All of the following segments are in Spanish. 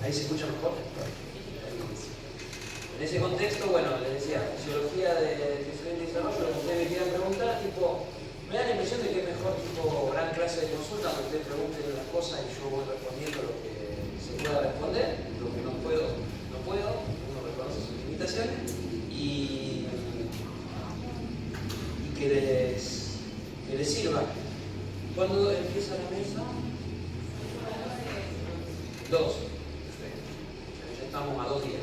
Ahí se escucha mejor. En ese contexto, bueno, les decía, fisiología de crecimiento y desarrollo, lo que ustedes me quieran preguntar, tipo, me da la impresión de que es mejor tipo gran clase de consulta, porque ustedes pregunten las cosas y yo voy respondiendo lo que se pueda responder, lo que no puedo, uno reconoce sus limitaciones y que les sirva. ¿Cuándo empieza la mesa? 2. Ya estamos a 2 días.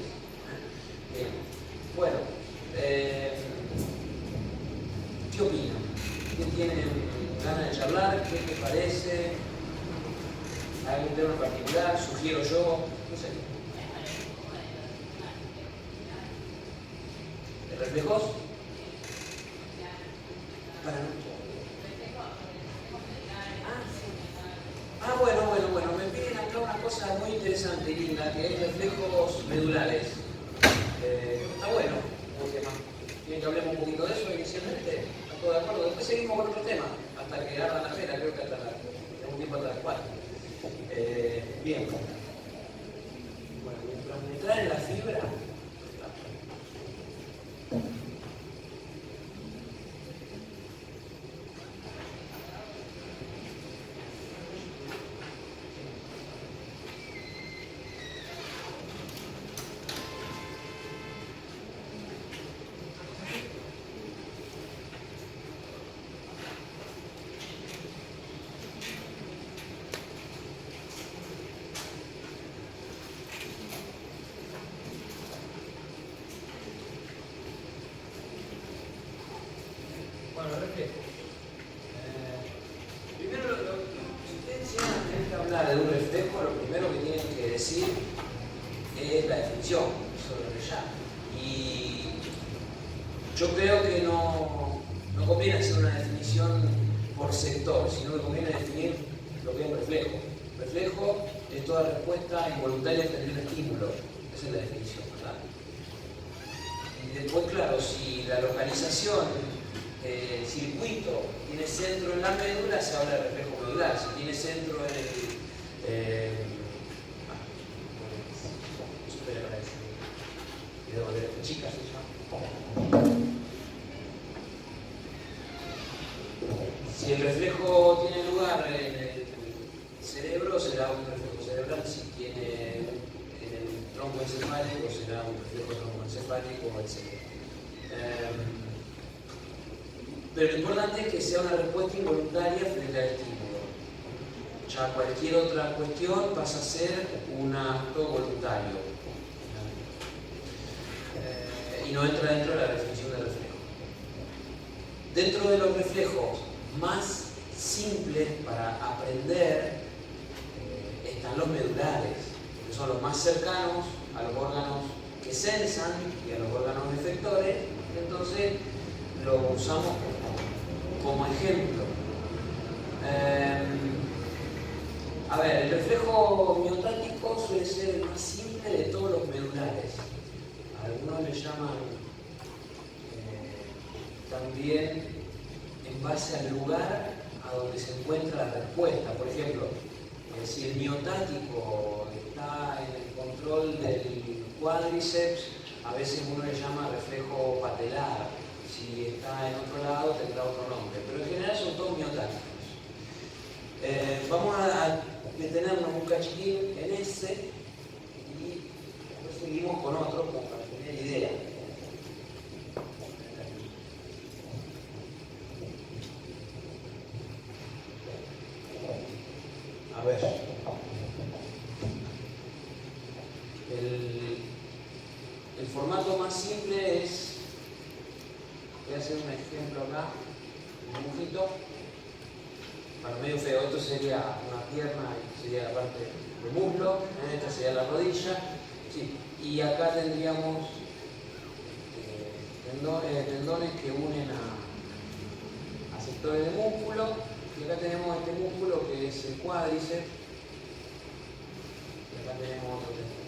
Bien. Bueno, ¿qué opinan? ¿Qué tienen ganas de charlar? ¿Qué les parece? ¿Hay algún tema en particular? ¿Sugiero yo? No sé. ¿De reflejos? Para no. Bueno, me piden acá una cosa muy interesante y linda, que es reflejos medulares. Está bueno el tema. ¿Quieren que hablemos un poquito de eso inicialmente? ¿Están todos de acuerdo? Después seguimos con otro tema, hasta que arda la pena, creo que hasta un tiempo hasta las 4. Bien. Bueno, mientras me traen la fibra. Bueno, reflejo. Primero, si ustedes llegan a tener que hablar de un reflejo, lo primero que tienen que decir es la definición sobre ya. Y yo creo que no conviene hacer una definición por sector, sino que conviene definir lo que es un reflejo. Reflejo es toda respuesta involuntaria frente a un estímulo. Esa es la definición, ¿verdad? Y después, claro, si la localización el circuito tiene centro en la médula, se habla de reflejo medular. Si tiene centro en el... chicas se llama. Si el reflejo tiene lugar en el cerebro, será un reflejo cerebral. Si tiene en el tronco encefálico, será un reflejo troncoencefálico, etc. Pero lo importante es que sea una respuesta involuntaria frente al estímulo. Ya cualquier otra cuestión pasa a ser un acto voluntario. Y no entra dentro de la definición del reflejo. Dentro de los reflejos más simples para aprender están los medulares, que son los más cercanos a los órganos que sensan y a los órganos efectores. Entonces lo usamos como ejemplo. A ver, el reflejo miotático suele ser el más simple de todos los medulares. Algunos le llaman también en base al lugar a donde se encuentra la respuesta. Por ejemplo, si el miotático está en el control del cuádriceps, a veces uno le llama reflejo patelar. Si está en otro lado tendrá otro nombre, pero en general son todos miotáticos. Vamos a detenernos un cachitín en ese y después seguimos con otro como para tener idea. A ver, el formato más simple es, voy a hacer un ejemplo acá, un dibujito, para medio feo. Esto sería una pierna, sería la parte del muslo, esta sería la rodilla, sí. Y acá tendríamos tendones que unen a sectores de músculo, y acá tenemos este músculo que es el cuádriceps, y acá tenemos otro tendón.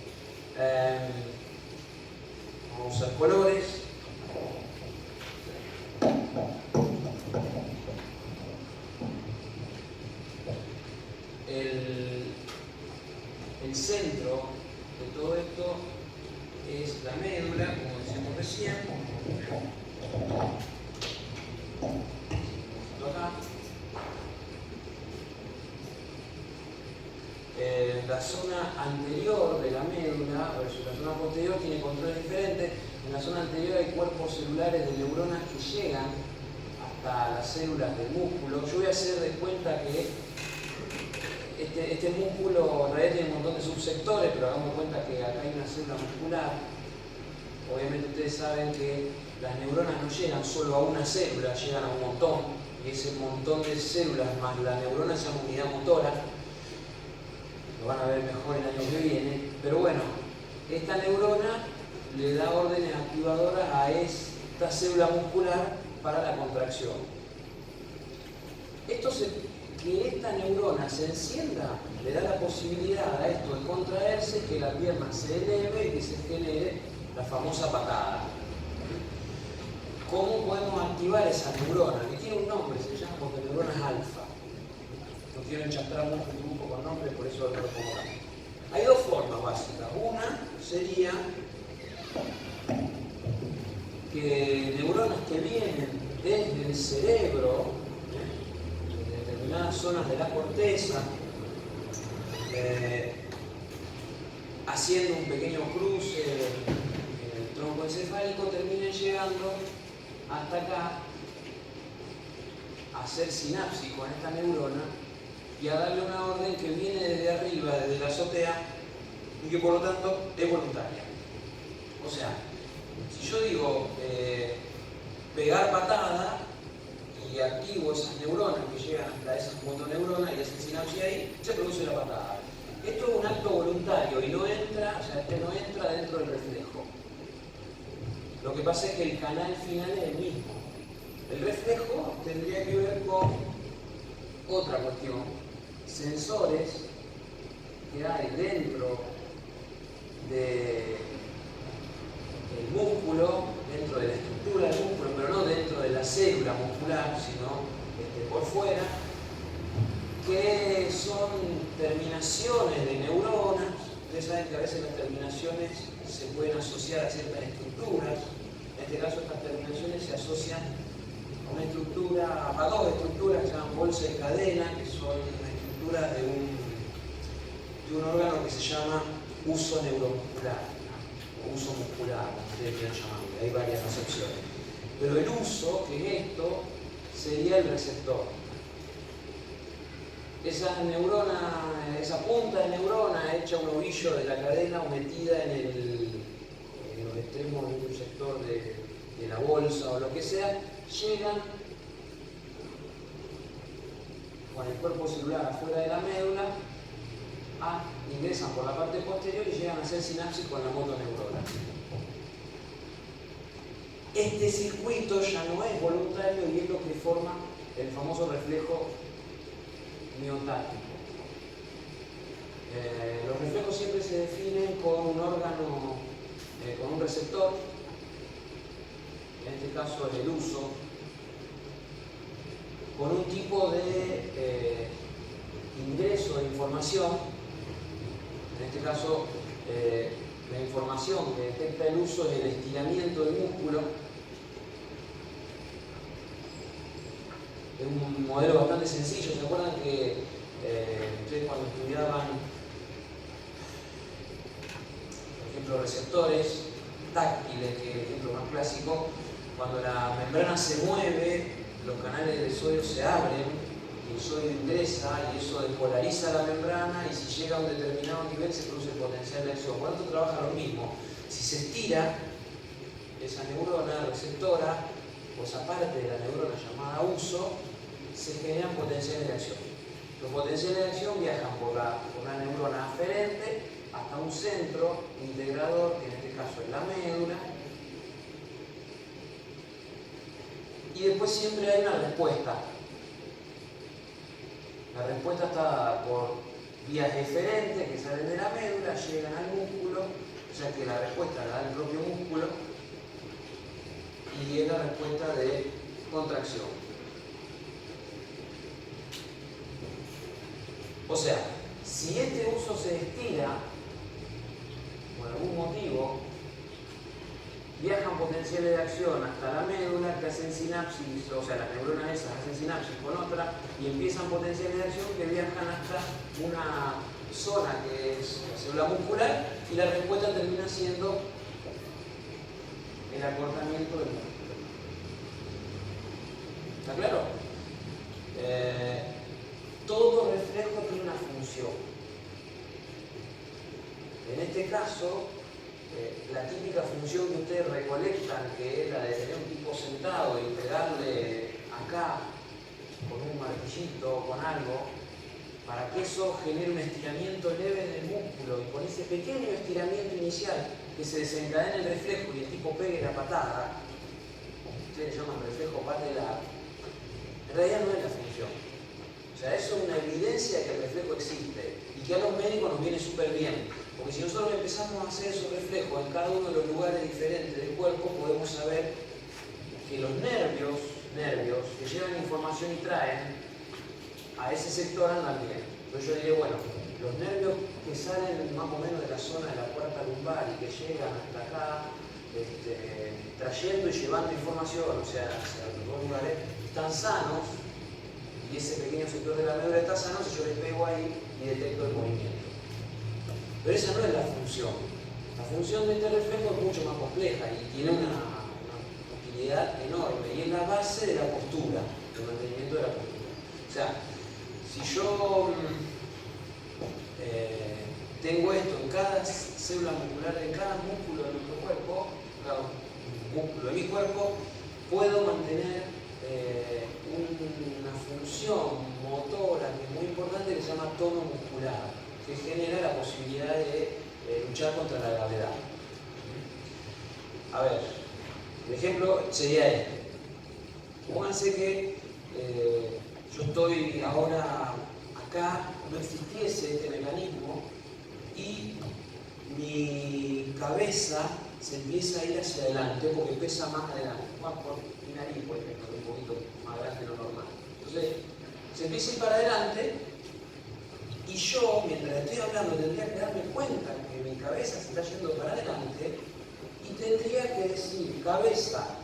Vamos a usar colores. El centro de todo esto es la médula, como decíamos recién. Acá. La zona anterior de la médula versus la zona posterior tiene controles diferentes. En la zona anterior hay cuerpos celulares de neuronas que llegan hasta las células del músculo. Yo voy a hacer de cuenta que este músculo en realidad tiene un montón de subsectores, pero hagamos de cuenta que acá hay una célula muscular. Obviamente ustedes saben que las neuronas no llegan solo a una célula, llegan a un montón. Y ese montón de células más la neurona se llama unidad motora. Lo van a ver mejor el año que viene. Pero bueno, esta neurona le da órdenes activadoras a esta célula muscular para la contracción. Que esta neurona se encienda le da la posibilidad a esto de contraerse, que la pierna se eleve y que se genere la famosa patada. ¿Cómo podemos activar esa neurona? Que tiene un nombre, se llama porque neuronas alfa. No quiero enchastrar mucho el grupo con nombres, por eso lo pongo acá. Hay dos formas básicas. Una sería que neuronas que vienen desde el cerebro, de determinadas zonas de la corteza, haciendo un pequeño cruce en el tronco encefálico, terminen llegando hasta acá a hacer sinapsis con esta neurona y a darle una orden que viene desde arriba, desde la azotea, y que por lo tanto es voluntaria. O sea, si yo digo pegar patada y activo esas neuronas que llegan hasta esas motoneuronas y hacen sinapsis ahí, se produce la patada. Esto es un acto voluntario y no entra, o sea, no entra dentro del reflejo. Lo que pasa es que el canal final es el mismo. El reflejo tendría que ver con otra cuestión, sensores que hay dentro del músculo, dentro de la estructura del músculo, pero no dentro de la célula muscular, sino por fuera, que son terminaciones de neuronas. Ustedes saben que a veces las terminaciones se pueden asociar a ciertas estructuras. En este caso, estas terminaciones se asocian a una estructura, a dos estructuras que se llaman bolsa y cadena, que son una estructura de un órgano que se llama uso neuromuscular, o uso muscular, como ustedes quieran llamarlo. Hay varias acepciones. Pero el uso, que es esto, sería el receptor. Esa neurona, esa punta de neurona hecha un ovillo de la cadena o metida en los extremos de un sector de la bolsa o lo que sea, llegan con el cuerpo celular afuera de la médula, ingresan por la parte posterior y llegan a hacer sinapsis con la motoneurona. Este circuito ya no es voluntario y es lo que forma el famoso reflejo miotático. Los reflejos siempre se definen con un órgano, con un receptor, en este caso es el uso, con un tipo de ingreso de información, en este caso la información que detecta el uso es el estiramiento del músculo. Es un modelo bastante sencillo. ¿Se acuerdan que ustedes cuando estudiaban, por ejemplo, receptores táctiles, que es el ejemplo más clásico, cuando la membrana se mueve, los canales del sodio se abren y el sodio ingresa y eso despolariza la membrana y si llega a un determinado nivel se produce el potencial de acción. Por lo tanto trabaja lo mismo. Si se estira esa neurona receptora, pues aparte de la neurona llamada uso, se generan potenciales de acción. Los potenciales de acción viajan por la neurona aferente hasta un centro integrador, que en este caso es la médula, y después siempre hay una respuesta. La respuesta está dada por vías eferentes que salen de la médula, llegan al músculo, o sea que la respuesta la da el propio músculo, y es la respuesta de contracción. O sea, si este uso se estira, por algún motivo, viajan potenciales de acción hasta la médula que hacen sinapsis, o sea, las neuronas esas hacen sinapsis con otra y empiezan potenciales de acción que viajan hasta una zona que es la célula muscular y la respuesta termina siendo el acortamiento del músculo. ¿Está claro? Todo reflejo tiene una función. En este caso, la típica función que ustedes recolectan, que es la de tener un tipo sentado y pegarle acá con un martillito o con algo, para que eso genere un estiramiento leve en el músculo y con ese pequeño estiramiento inicial que se desencadena el reflejo y el tipo pegue la patada, ustedes le llaman reflejo patelar, en realidad no es la función. O sea, eso es una evidencia de que el reflejo existe y que a los médicos nos viene súper bien. Porque si nosotros empezamos a hacer esos reflejos en cada uno de los lugares diferentes del cuerpo, podemos saber que los nervios que llevan información y traen a ese sector andan bien. Entonces yo diría, bueno, los nervios que salen más o menos de la zona de la puerta lumbar y que llegan hasta acá, trayendo y llevando información, o sea, hacia los dos lugares, están sanos, y ese pequeño sector de la médula está sano, si yo le pego ahí y detecto el movimiento. Pero esa no es la función. La función de este reflejo es mucho más compleja y tiene una utilidad enorme y es la base de la postura, del mantenimiento de la postura. O sea, si yo tengo esto en cada célula muscular, en cada músculo de nuestro cuerpo, cada músculo de mi cuerpo, puedo mantener una función motora que es muy importante que se llama tono muscular, que genera la posibilidad de luchar contra la gravedad. A ver, el ejemplo sería este. Pónganse que yo estoy ahora acá, no existiese este mecanismo y mi cabeza se empieza a ir hacia adelante porque pesa más adelante. Bueno, por mi nariz, por ejemplo, un poquito más grande de lo normal. Entonces, se empieza a ir para adelante. Y yo, mientras estoy hablando, tendría que darme cuenta que mi cabeza se está yendo para adelante y tendría que decir, cabeza,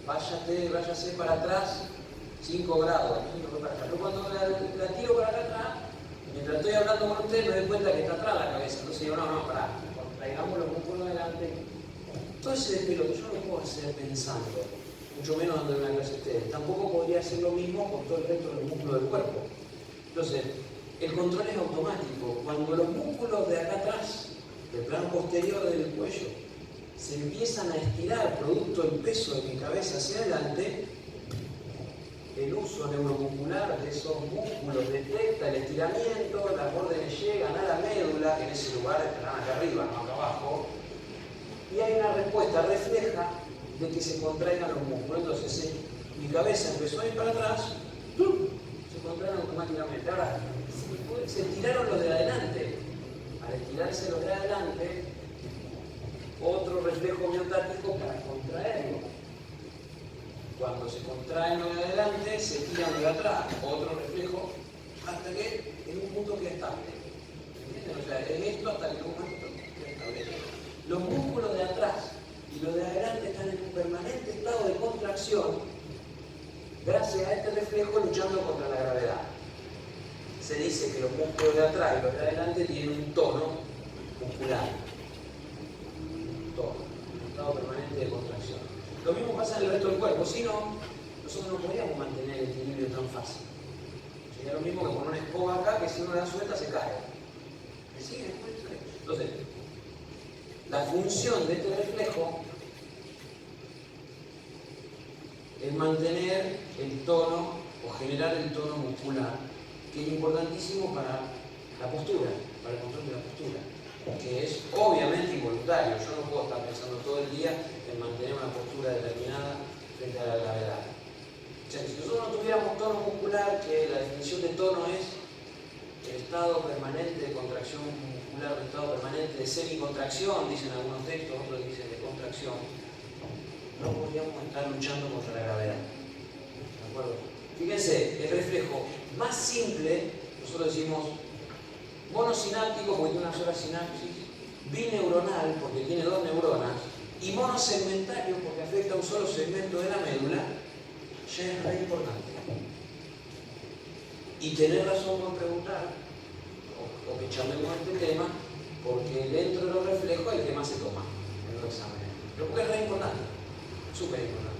váyase para atrás 5 grados, para atrás. Pero cuando la tiro para acá atrás, mientras estoy hablando con usted, me doy cuenta que está atrás la cabeza. Entonces digo, no, pará, traigamos los músculos adelante. Todo ese despelote yo no lo puedo hacer pensando, mucho menos dándole una clase a ustedes. Tampoco podría hacer lo mismo con todo el resto de los músculos del cuerpo. Entonces, el control es automático. Cuando los músculos de acá atrás, del plano posterior del cuello, se empiezan a estirar producto del peso de mi cabeza hacia adelante, el uso neuromuscular de esos músculos detecta el estiramiento, las órdenes llegan a la médula, que en ese lugar estarán acá arriba, no acá abajo, y hay una respuesta refleja de que se contraigan los músculos. Entonces, mi cabeza empezó a ir para atrás, se contraen automáticamente. Ahora, se estiraron los de adelante. Al estirarse los de adelante, otro reflejo miotático para contraerlo. Cuando se contraen los de adelante, se tiran los de atrás, otro reflejo, hasta que en un punto queda estable. ¿Entienden? O sea, es esto hasta que en un momento queda estable. Los músculos de atrás y los de adelante están en un permanente estado de contracción gracias a este reflejo luchando contra la gravedad. Se dice que los músculos de atrás y los de adelante tienen un tono muscular. Un tono, un estado permanente de contracción. Lo mismo pasa en el resto del cuerpo, si no, nosotros no podríamos mantener el equilibrio tan fácil. Sería lo mismo que poner una escoba acá, que si uno la suelta se cae. ¿Me sigue? Entonces, la función de este reflejo es mantener el tono o generar el tono muscular, que es importantísimo para la postura, para el control de la postura, que es obviamente involuntario. Yo no puedo estar pensando todo el día en mantener una postura determinada frente a la gravedad. O sea, si nosotros no tuviéramos tono muscular, que la definición de tono es el estado permanente de contracción muscular, el estado permanente de semicontracción, dicen algunos textos, otros dicen de contracción, no podríamos estar luchando contra la gravedad. ¿De acuerdo? Fíjense, el reflejo más simple, nosotros decimos monosináptico porque tiene una sola sinapsis, bineuronal, porque tiene dos neuronas, y monosegmentario, porque afecta a un solo segmento de la médula, ya es re importante. Y tener razón por preguntar, o que charlemos este tema, porque dentro de los reflejos es el que más se toma en los exámenes. Pero porque es re importante, súper importante.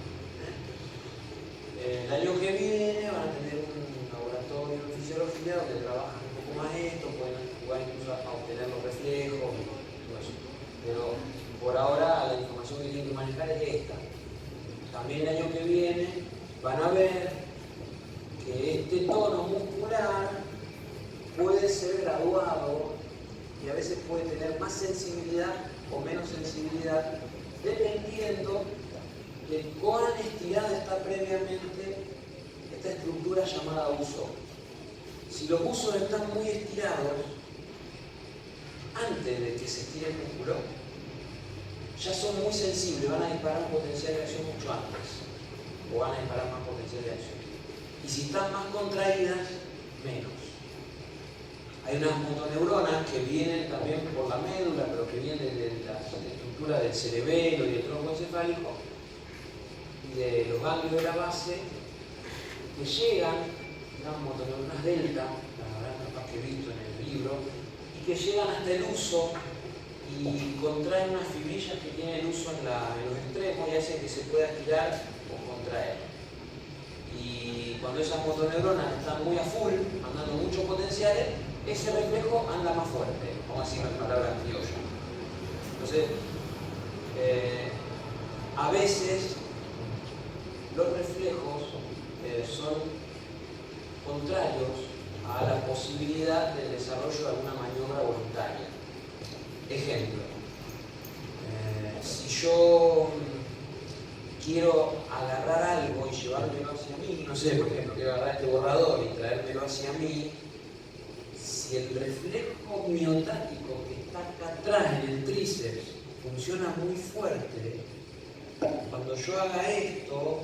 El año que viene van a tener un laboratorio de fisiología donde trabajan un poco más esto, pueden jugar incluso a obtener los reflejos y todo eso. Pero por ahora la información que tienen que manejar es esta. También el año que viene van a ver que este tono muscular puede ser graduado y a veces puede tener más sensibilidad o menos sensibilidad dependiendo de cuán estirada está previamente esta estructura llamada uso. Si los usos están muy estirados, antes de que se estire el músculo, ya son muy sensibles, van a disparar un potencial de acción mucho antes, o van a disparar más potencial de acción. Y si están más contraídas, menos. Hay unas motoneuronas que vienen también por la médula, pero que vienen de la estructura del cerebelo y del tronco encefálico, y de los ganglios de la base, que llegan, las motoneuronas delta, las habrán capaz que visto en el libro, y que llegan hasta el uso y contraen unas fibrillas que tienen el uso en los extremos y hacen que se pueda estirar o contraer. Y cuando esas motoneuronas están muy a full, mandando muchos potenciales, ese reflejo anda más fuerte, vamos a decir en palabras criollas. Entonces, a veces los reflejos son contrarios a la posibilidad del desarrollo de alguna maniobra voluntaria. Ejemplo, si yo quiero agarrar algo y llevármelo hacia mí, no sé, por ejemplo, quiero agarrar este borrador y traérmelo hacia mí, si el reflejo miotático que está acá atrás en el tríceps funciona muy fuerte, cuando yo haga esto,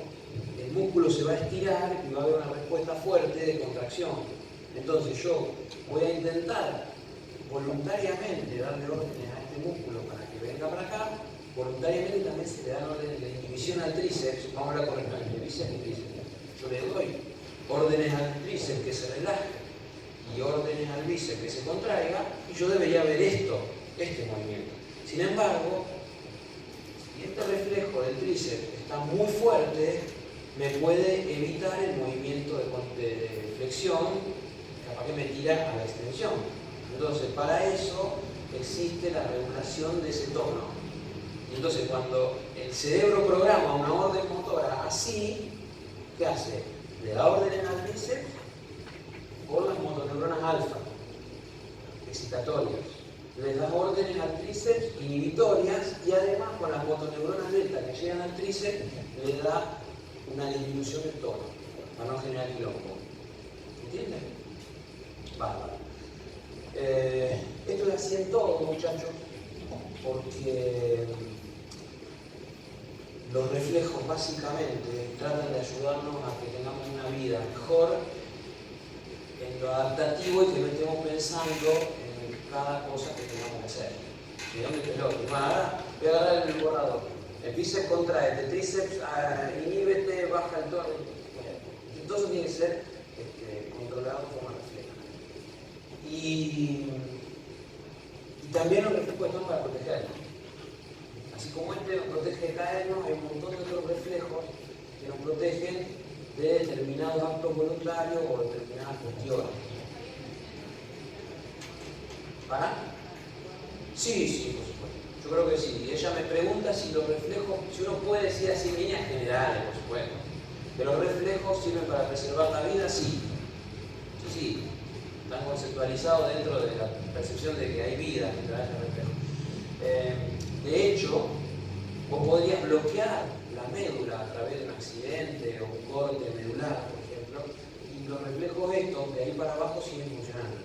el músculo se va a estirar y va a haber una respuesta fuerte de contracción. Entonces yo voy a intentar voluntariamente darle órdenes a este músculo para que venga para acá. Voluntariamente también se le dan órdenes de inhibición al tríceps, vamos a hablar correctamente, bíceps y tríceps. Yo le doy órdenes al tríceps que se relaje y órdenes al bíceps que se contraiga, y yo debería ver este movimiento. Sin embargo, si este reflejo del tríceps está muy fuerte, me puede evitar el movimiento de flexión, capaz que me tira a la extensión. Entonces, para eso existe la regulación de ese tono. Y entonces, cuando el cerebro programa una orden motora así, ¿qué hace? Le da órdenes al bíceps por las motoneuronas alfa, excitatorias. Le da órdenes al tríceps inhibitorias, y además con las motoneuronas delta que llegan al tríceps le da una disminución del tono para no generar quilombo. ¿Entienden? Bárbaro. Esto es así en todo, muchachos, porque los reflejos básicamente tratan de ayudarnos a que tengamos una vida mejor en lo adaptativo y que no estemos pensando en cada cosa que tengamos que hacer. ¿De dónde te lo? Voy a agarrar el borrador. El bíceps contrae, el tríceps inhíbete, baja el tono. Todo eso tiene que ser controlado de forma refleja. Y también los reflejos están para protegernos. Así como este nos protege de caernos, hay un montón de otros reflejos que nos protegen de determinados actos voluntarios o determinadas cuestiones. ¿Para? Sí, por supuesto. Yo creo que sí. Ella me pregunta si los reflejos, si uno puede decir así en líneas generales, por supuesto, que los reflejos sirven para preservar la vida, sí. Sí. Están conceptualizados dentro de la percepción de que hay vida mientras haya reflejos. De hecho, vos podrías bloquear la médula a través de un accidente o un corte medular, por ejemplo, y los reflejos estos de ahí para abajo siguen funcionando.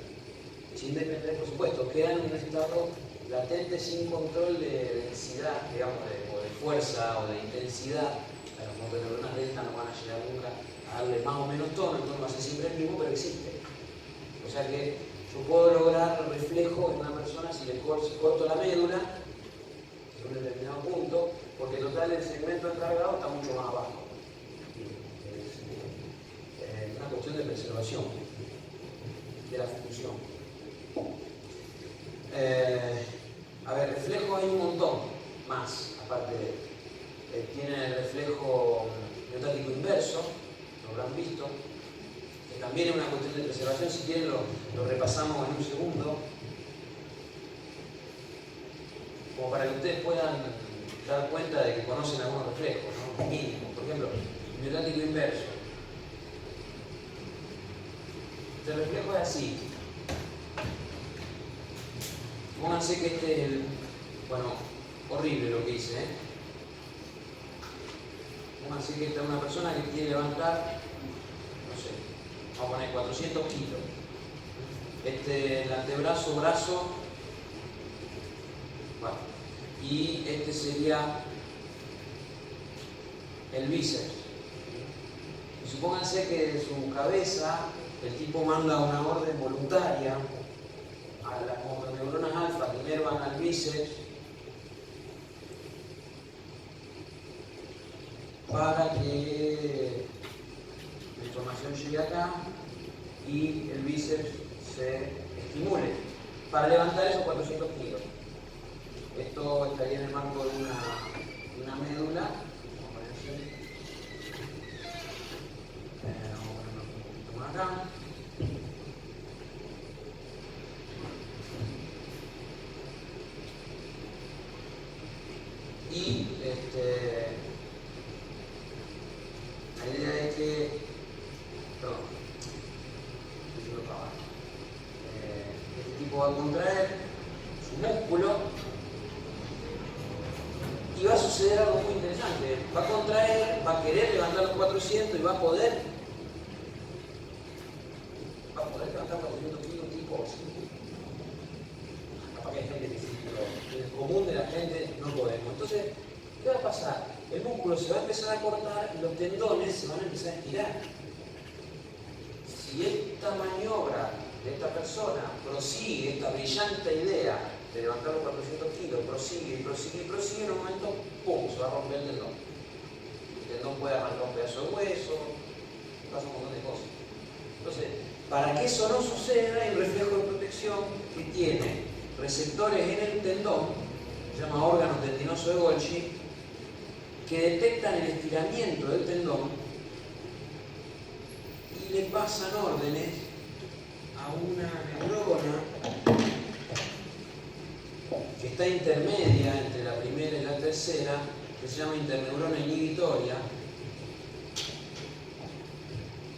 Sin depender, por supuesto, quedan en un estado latente sin control de densidad, digamos, o de fuerza o de intensidad. Las motoneuronas delta no van a llegar nunca a darle más o menos tono, el tono va a ser siempre el mismo, pero existe. O sea que yo puedo lograr reflejo en una persona si le corto la médula en un determinado punto, porque total el segmento encargado está mucho más abajo. Es una cuestión de preservación de la función. A ver, reflejo hay un montón más, aparte de tiene el reflejo miotático inverso, lo habrán visto, que también es una cuestión de preservación. Si quieren lo repasamos en un segundo, como para que ustedes puedan dar cuenta de que conocen algunos reflejos, ¿no? Mínimos. Por ejemplo, el miotático inverso. Este reflejo es así. Pónganse que este es el... Bueno, horrible lo que hice, ¿eh? Pónganse que esta es una persona que quiere levantar, no sé, vamos a poner 400 kilos. El antebrazo, brazo, bueno, y este sería el bíceps. Y supónganse que de su cabeza el tipo manda una orden voluntaria a las motoneuronas alfa que inervan al bíceps para que la información llegue acá y el bíceps se estimule para levantar esos 400 kilos. Esto estaría en el marco de una médula. Vamos a ponerlo un poquito más acá. Y la idea es que, perdón, este tipo va a contraer su músculo y va a suceder algo muy interesante. Va a contraer, va a querer levantar los 400 y va a poder levantar 400 kilos tipo así. Capaz que hay gente que sí, pero en el común de la gente no podemos. Entonces, ¿qué va a pasar? El músculo se va a empezar a cortar y los tendones se van a empezar a estirar. Si esta maniobra de esta persona prosigue, esta brillante idea de levantar los 400 kilos, prosigue, en un momento, ¡pum!, se va a romper el tendón. El tendón puede arrancar un pedazo de hueso, pasa un montón de cosas. Entonces, para que eso no suceda, hay un reflejo de protección que tiene receptores en el tendón, se llama órgano tendinoso de Golgi, que detectan el estiramiento del tendón y le pasan órdenes a una neurona que está intermedia entre la primera y la tercera, que se llama interneurona inhibitoria,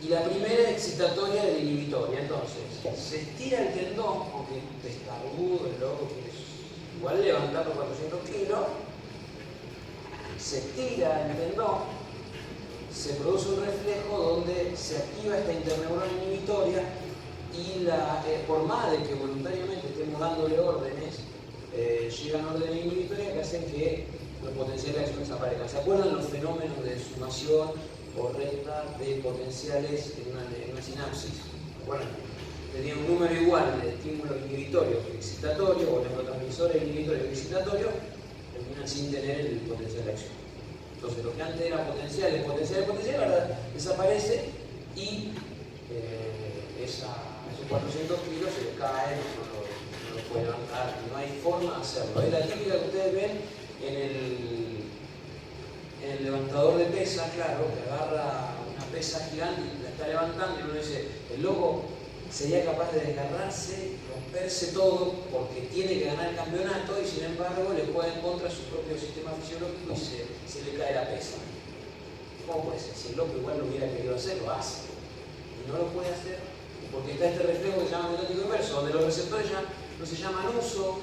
y la primera es excitatoria de la inhibitoria. Entonces, se estira el tendón, aunque testardudo, el loco que es igual levantar los 400 kilos, se estira el tendón, se produce un reflejo donde se activa esta interneurona inhibitoria y por más de que voluntariamente estemos dándole órdenes, llegan órdenes inhibitorias que hacen que los potenciales de acción desaparezcan. ¿Se acuerdan los fenómenos de sumación o resta de potenciales en una sinapsis? Bueno, tenía un número igual de estímulos inhibitorios que excitatorios, o neurotransmisores inhibitorios que excitatorios, terminan sin tener el potencial de acción. Entonces, lo que antes era potencial, ahora desaparece y esos 400 kilos se le caen, no lo puede levantar, no hay forma de hacerlo. Es la típica que ustedes ven en el levantador de pesas, claro, que agarra una pesa gigante y la está levantando y uno dice, el loco sería capaz de desgarrarse, romperse todo porque tiene que ganar el campeonato y sin embargo le juega en contra su propio sistema fisiológico y se le cae la pesa. ¿Cómo puede ser? Si el loco igual lo hubiera querido hacer, lo hace. Y no lo puede hacer porque está este reflejo que se llama miotático inverso, donde los receptores ya no se llaman uso,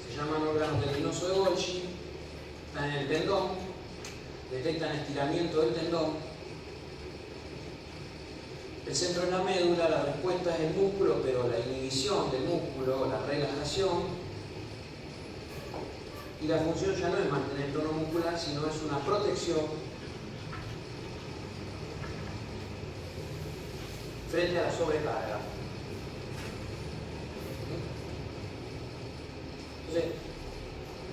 se llaman órgano tendinoso de Golgi, están en el tendón, detectan estiramiento del tendón. El centro es la médula, la respuesta es el músculo, pero la inhibición del músculo, la relajación, y la función ya no es mantener el tono muscular, sino es una protección frente a la sobrecarga. Entonces,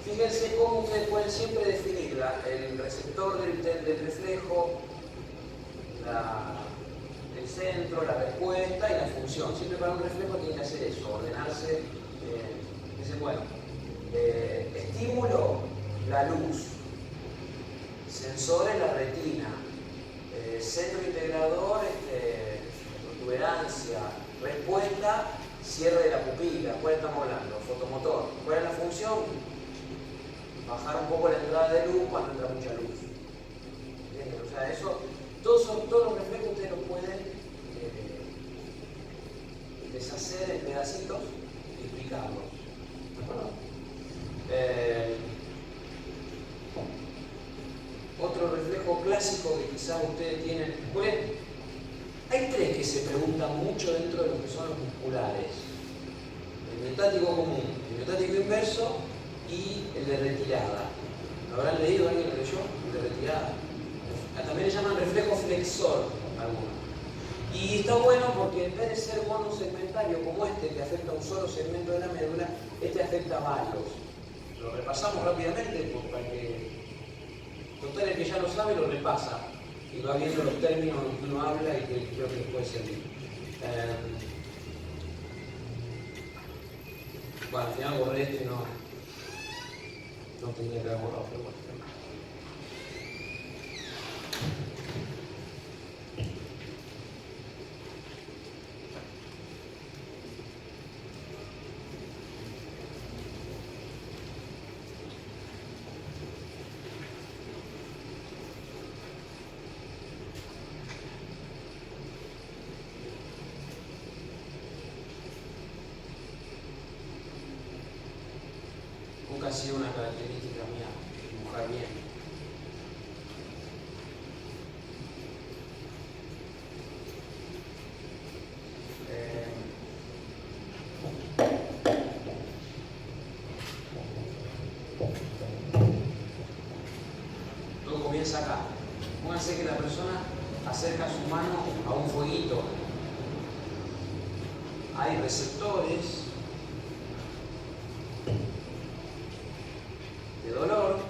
fíjense cómo ustedes pueden siempre definir el receptor del reflejo, el centro, la respuesta y la función. Siempre para un reflejo tiene que hacer eso, ordenarse. Dicen, bueno, estímulo, la luz, sensores, la retina, centro integrador, protuberancia, respuesta, cierre de la pupila. ¿Cuál estamos hablando? Fotomotor. ¿Cuál es la función? Bajar un poco la entrada de luz cuando entra mucha luz. ¿Entienden? O sea, eso, todos los reflejos ustedes los pueden deshacer en pedacitos y explicarlos. ¿De acuerdo? Otro reflejo clásico que quizás ustedes tienen. Bueno, hay tres que se preguntan mucho dentro de lo que son los musculares: el miotático común, el miotático inverso y el de retirada. ¿Lo habrán leído? ¿Alguien lo leyó? El de retirada. También le llaman reflejo flexor algunos. Y está bueno porque en vez de ser monosegmentario como este que afecta a un solo segmento de la médula, este afecta a varios. Lo repasamos rápidamente para que total, el que ya lo sabe lo repasa y va viendo los términos que uno habla y que creo que les puede servir. Bueno, al final borré esto y no tenía que haber borrado, pero bueno. Nunca ha sido una característica mía dibujar bien. Todo comienza acá. Pónganse que la persona acerca su mano a un fueguito. Hay receptores de dolor,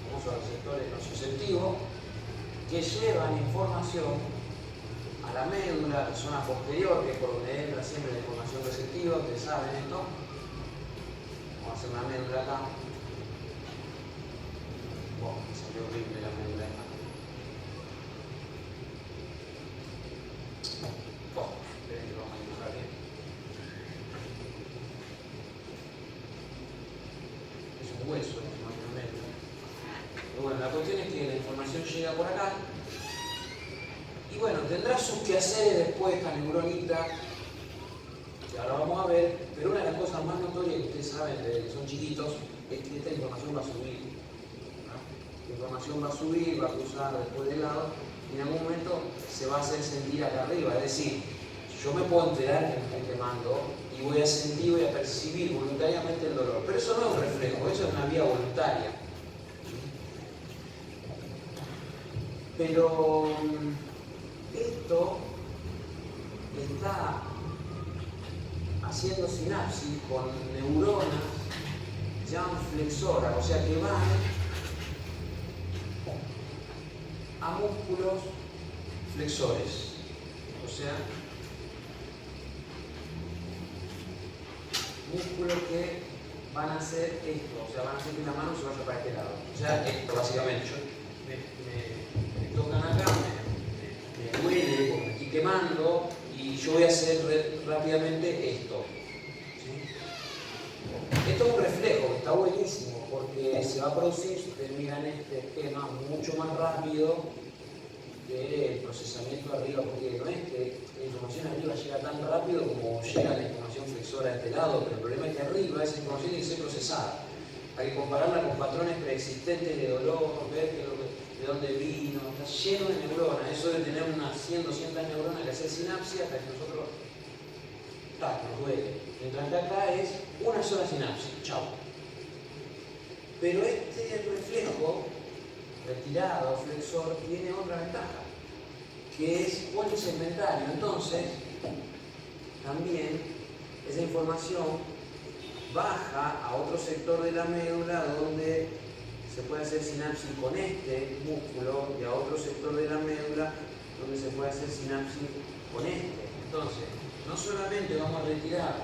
como son receptores nociceptivos, que llevan información a la médula, a la zona posterior, que es por donde entra siempre la información receptiva. Ustedes saben esto. Vamos a hacer una médula acá. Oh, me salió horrible la médula acá. Oh, esperen que vamos a dibujar bien. Es un hueso, no es una médula. Pero bueno, la cuestión es que la información llega por acá. Y bueno, tendrá sus quehaceres después esta neuronita, que ahora vamos a ver, pero una de las cosas más notorias que ustedes saben desde que son chiquitos es que esta información va a subir. La información va a subir, va a cruzar después del lado y en algún momento se va a hacer sentir acá arriba. Es decir, yo me puedo enterar que me estoy quemando y voy a sentir, voy a percibir voluntariamente el dolor. Pero eso no es un reflejo, eso es una vía voluntaria. Pero esto está haciendo sinapsis con neuronas que se llaman flexoras, o sea que van a músculos flexores, o sea, músculos que van a hacer esto, o sea, van a hacer que la mano se vaya para este lado. O sea, esto básicamente, me tocan acá, me duele porque me estoy quemando y yo voy a hacer rápidamente esto. ¿Sí? Esto es un reflejo que está buenísimo porque se va a producir, si ustedes miran este esquema, mucho más rápido que el procesamiento arriba, porque no es que la información arriba llega tan rápido como llega la información flexora de este lado, pero el problema es que arriba esa información tiene que ser procesada. Hay que compararla con patrones preexistentes de dolor, ver de dónde vino, está lleno de neuronas. Eso de tener unas 100, 200 neuronas que hacer sinapsis hasta que nosotros nos duele. Mientras que acá es una sola sinapsis, chao. Pero este reflejo retirado, flexor, tiene otra ventaja, que es polisegmentario. Entonces, también esa información baja a otro sector de la médula donde se puede hacer sinapsis con este músculo y a otro sector de la médula donde se puede hacer sinapsis con este. Entonces, no solamente vamos a retirar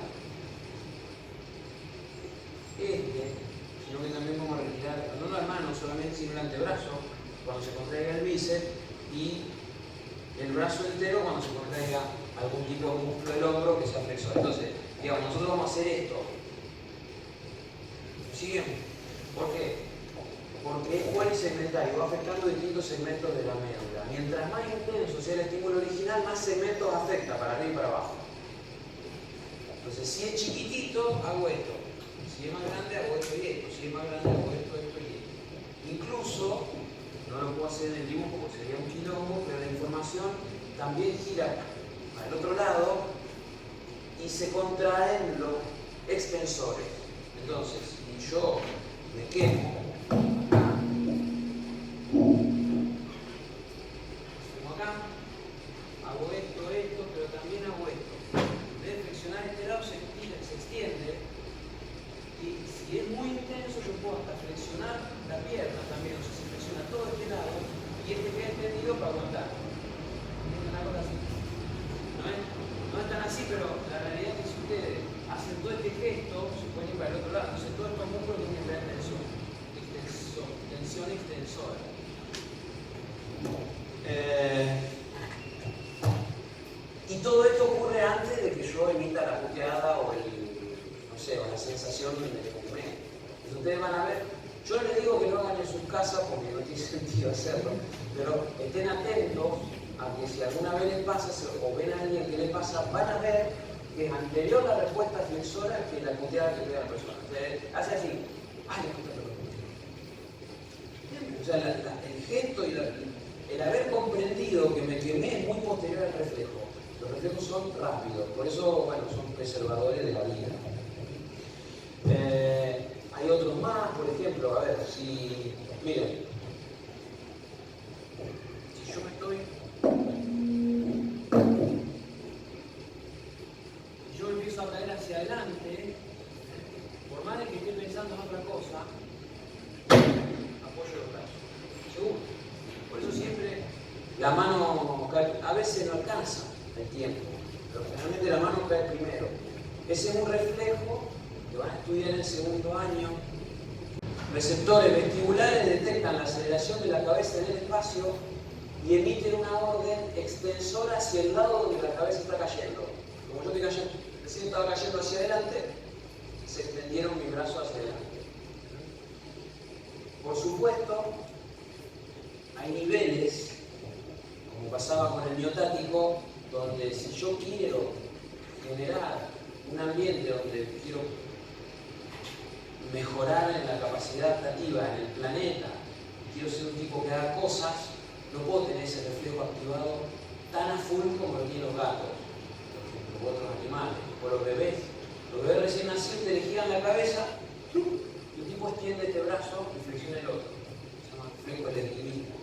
este, sino que también vamos a retirar, no las manos solamente, sino el antebrazo cuando se contraiga el bíceps y el brazo entero cuando se contraiga algún tipo de músculo del hombro que sea flexor. Entonces, digamos, nosotros vamos a hacer esto. ¿Siguen? ¿Por qué? Porque es polisegmentario, va afectando distintos segmentos de la médula. Mientras más intenso sea el estímulo original, más segmentos afecta para arriba y para abajo. Entonces, si es chiquitito, hago esto. Si es más grande, hago esto y esto. Si es más grande, hago esto y esto. Incluso, no lo puedo hacer en el dibujo porque sería un quilombo, pero la información también gira al otro lado y se contraen los extensores. Entonces, si yo me quemo acá, hago esto, pero también hago esto. En vez de flexionar este lado, se extiende. Y si es muy intenso, yo puedo hasta flexionar la pierna también. O sea, se flexiona todo este lado y este queda extendido para aguantar. Es una cosa así. No es tan así, pero la realidad es que si ustedes hacen todo este gesto, se pueden ir para el otro lado. Entonces, todos estos músculos tienen que tener tensión. Tensión extensora. Y todo esto ocurre antes de que yo emita la puteada o o la sensación de comer. Entonces ustedes van a ver, yo les digo que lo hagan en sus casas porque no tiene sentido hacerlo, pero estén atentos a que si alguna vez les pasa o ven a alguien que le pasa, van a ver que es anterior la respuesta flexora que la puteada que pega la persona. Entonces, hace así, ¡ay, le puta lo! O sea, el gesto y el haber comprendido que me quemé es muy posterior al reflejo. Los reflejos son rápidos, por eso, bueno, son preservadores de la vida. Hay otros más, por ejemplo, a ver, miren, si yo me estoy, yo empiezo a caer hacia adelante, por más de que esté pensando en otra cosa, apoyo los brazos, seguro. Por eso siempre la mano cae, a veces no alcanza el tiempo, pero generalmente la mano cae primero. Ese es un reflejo que van a estudiar en el segundo año. Receptores vestibulares detectan la aceleración de la cabeza en el espacio y emiten una orden extensora hacia el lado donde la cabeza está cayendo. Como yo estoy cayendo, recién estaba cayendo hacia adelante, se extendieron mis brazos hacia adelante. Por supuesto, hay niveles, como pasaba con el miotático, donde si yo quiero generar un ambiente donde quiero mejorar en la capacidad adaptativa en el planeta, quiero ser un tipo que haga cosas, no puedo tener ese reflejo activado tan a full como lo tienen los gatos, por ejemplo, u otros animales, o los bebés. Los bebés recién nacidos te le giran la cabeza y el tipo extiende este brazo y flexiona el otro. Se llama reflejo del equilibrio.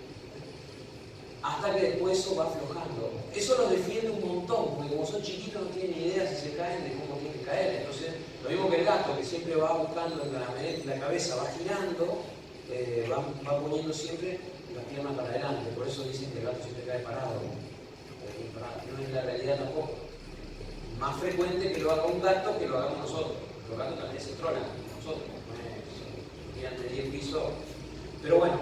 Hasta que después eso va aflojando. Eso los defiende un montón, porque como son chiquitos no tienen ni idea si se caen de cómo tienen que caer. Entonces, lo mismo que el gato, que siempre va buscando en la cabeza, va girando, va poniendo siempre las piernas para adelante. Por eso dicen que el gato siempre cae parado. No es la realidad tampoco. Más frecuente que lo haga un gato que lo hagamos nosotros. Los gatos también se tronan nosotros. Tiran de 10 pisos. Pero bueno.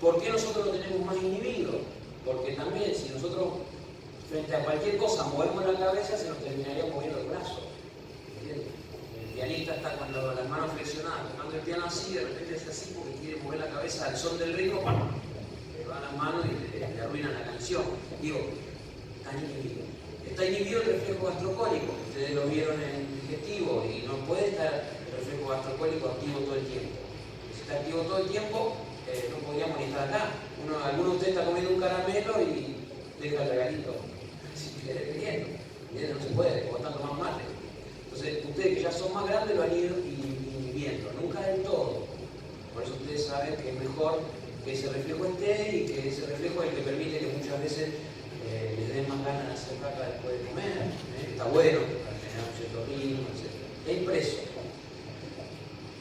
¿Por qué nosotros lo tenemos más inhibido? Porque también si nosotros frente a cualquier cosa movemos la cabeza, se nos terminaría moviendo el brazo. ¿Entiendes? El pianista está con las manos flexionadas, tocando el piano así, de repente es así porque quiere mover la cabeza al son del ritmo, le van las manos y le arruinan la canción. Digo, está inhibido. Está inhibido el reflejo gastrocólico, ustedes lo vieron en el digestivo, y no puede estar el reflejo gastrocólico activo todo el tiempo. Si está activo todo el tiempo, no podríamos ni estar acá. Alguno de ustedes está comiendo un caramelo y deja el regalito. Si quiere queriendo. No se puede, o están tomando mate. Entonces, ustedes que ya son más grandes lo han ido inhibiendo. Nunca del todo. Por eso ustedes saben que es mejor que ese reflejo esté y que ese reflejo es el que permite que muchas veces les den más ganas de hacer caca después de comer. Está bueno, para generar un cierto ritmo, etc. es impreso.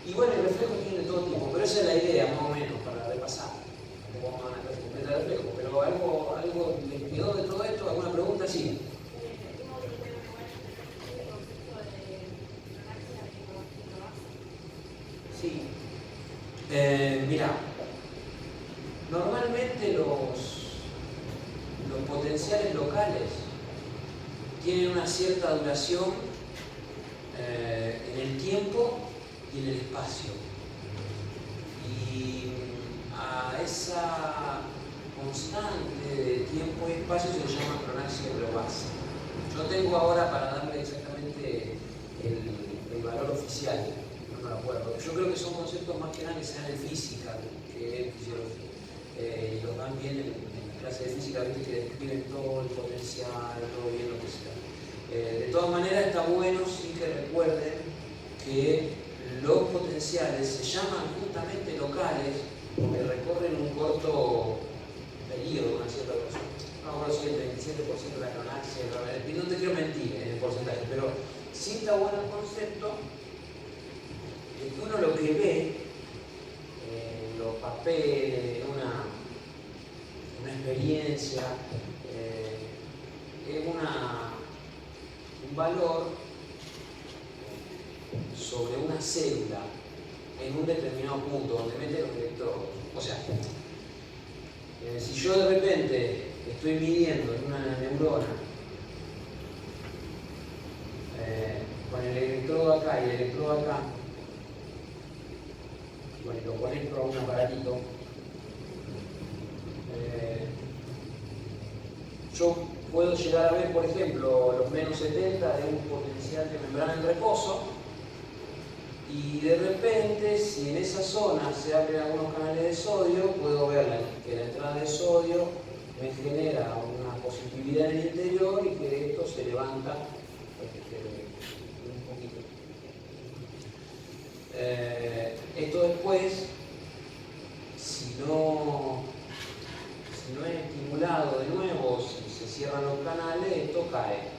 Y bueno, el reflejo tiene de todo tipo, pero esa es la idea, más o menos, para repasar. No vamos a una clase completa de reflejo, pero algo les quedó de todo esto, ¿alguna pregunta? Sí. Sí. Mira, normalmente los potenciales locales tienen una cierta duración en el tiempo y en el espacio. Y a esa constante de tiempo y espacio se le llama cronaxia global. Yo tengo ahora, para darle exactamente el valor oficial, no me acuerdo. Yo creo que son conceptos más que nada que se dan en física que en fisiología. Y los dan bien en clase de física, ¿viste? Que describen todo el potencial, todo bien lo que sea. De todas maneras está bueno sí que recuerden que los potenciales se llaman justamente locales porque recorren un corto periodo, una cierta duración. No me acuerdo si el 27% de la cronaxia, no te quiero mentir en el porcentaje, pero sí está bueno el concepto de que uno lo que ve en los papeles, una experiencia, es un valor sobre una célula en un determinado punto donde mete los electrodos. O sea, si yo de repente estoy midiendo en una neurona con el electrodo acá y el electrodo acá, bueno, lo conecto a un aparatito, yo puedo llegar a ver, por ejemplo, los menos 70 de un potencial de membrana en reposo, y de repente, si en esa zona se abren algunos canales de sodio, puedo ver que la entrada de sodio me genera una positividad en el interior y que esto se levanta un poquito. Esto después, si no es estimulado de nuevo, si se cierran los canales, esto cae.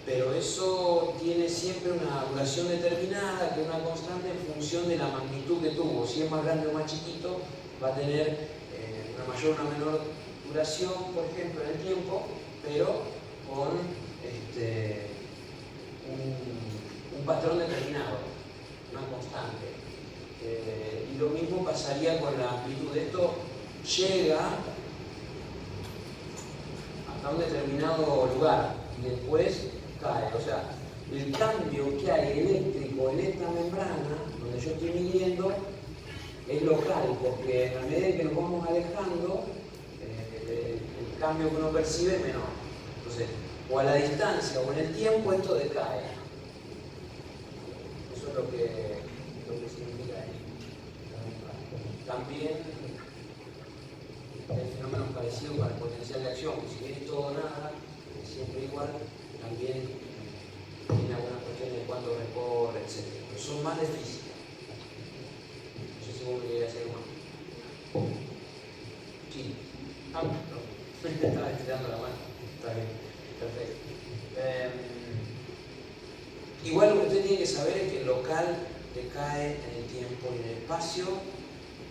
Pero eso tiene siempre una duración determinada, que es una constante en función de la magnitud que tuvo. Si es más grande o más chiquito, va a tener una mayor o una menor duración, por ejemplo, en el tiempo, pero con un patrón determinado, una constante. Y lo mismo pasaría con la amplitud. Esto llega hasta un determinado lugar y después cae. O sea, el cambio que hay eléctrico en esta membrana, donde yo estoy midiendo, es local, porque a medida que nos vamos alejando, el cambio que uno percibe es menor. Entonces, o a la distancia o en el tiempo, esto decae. Eso es lo que significa ahí. También el fenómeno es parecido con el potencial de acción, que si bien es todo o nada, es siempre igual, también tiene algunas cuestiones de cuánto recorre, etc. Pero son más de física. No sé si vos me querías hacer más. Sí. No. Estaba estirando la mano. Está bien. Perfecto. Igual lo que usted tiene que saber es que el local decae en el tiempo y en el espacio,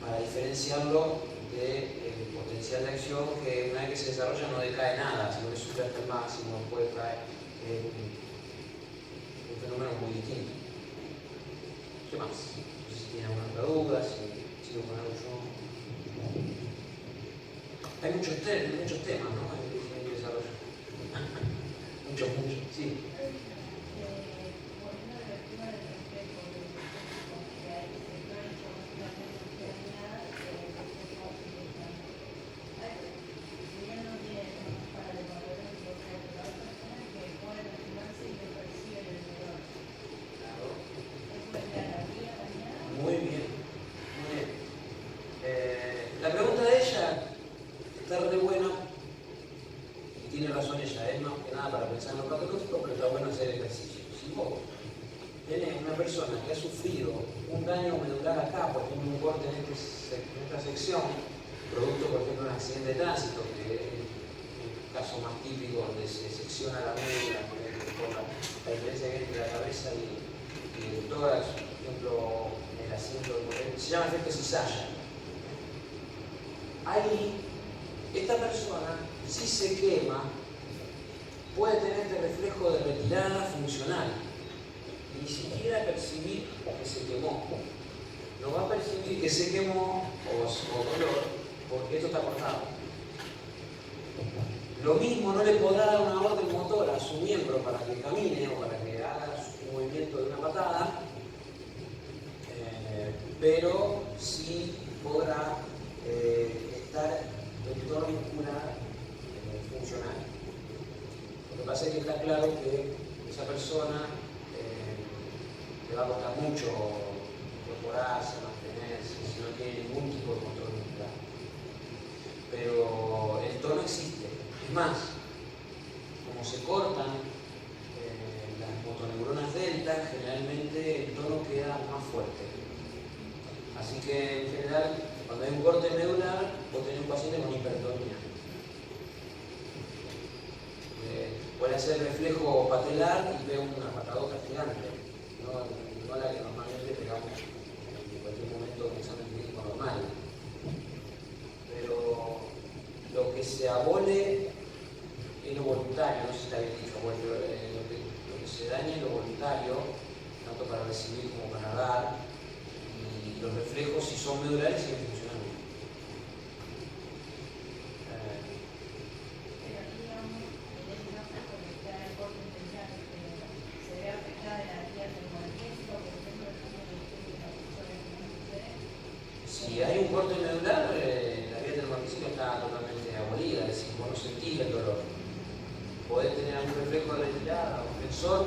para diferenciarlo del potencial de acción, que una vez que se desarrolla no decae nada, sino que sube hasta el máximo, puede caer. Un fenómeno muy distinto. ¿Qué más? No sé si tiene alguna otra duda, si sigo con algo yo. Hay muchos temas, ¿no? Hay que desarrollar. muchos, sí. Muy bien. La pregunta de ella está re buena y tiene razón ella, es más que nada para pensar en los patológicos, pero está bueno hacer ejercicio. Si vos tenés una persona que ha sufrido un daño medular acá, por ejemplo un corte en esta sección, producto por ejemplo de un accidente de tránsito, que caso más típico donde se secciona la médula, por la diferencia que hay entre la cabeza y el tórax, por ejemplo, en el asiento, se llama efecto cizalla. Ahí, esta persona, si se quema, puede tener este reflejo de retirada funcional y ni siquiera percibir que se quemó. No va a percibir que se quemó o dolor porque esto está cortado. Lo mismo no le podrá dar una orden motora a su miembro para que camine o para que haga su movimiento de una patada, pero sí podrá estar el tono muscular funcional. Lo que pasa es que está claro que esa persona le va a costar mucho incorporarse, mantenerse, si no tiene ningún tipo de control muscular. Pero el tono existe. Es más, como se cortan las motoneuronas delta, generalmente el tono queda más fuerte. Así que en general, cuando hay un corte medular, vos tenés un paciente con hipertonía. Puede hacer reflejo patelar y ve una patadota gigante, no la que normalmente pegamos en cualquier momento de un examen clínico normal. Pero lo que se abole es lo voluntario, no sé si está bien dicho, bueno, lo que se daña es lo voluntario, tanto para recibir como para dar, y los reflejos, si son medulares, siguen funcionando. Si hay un corte medular, la vía del magnesio está totalmente abolida, es decir, vos no sentís el dolor. Podés tener algún reflejo de retirada, un flexor,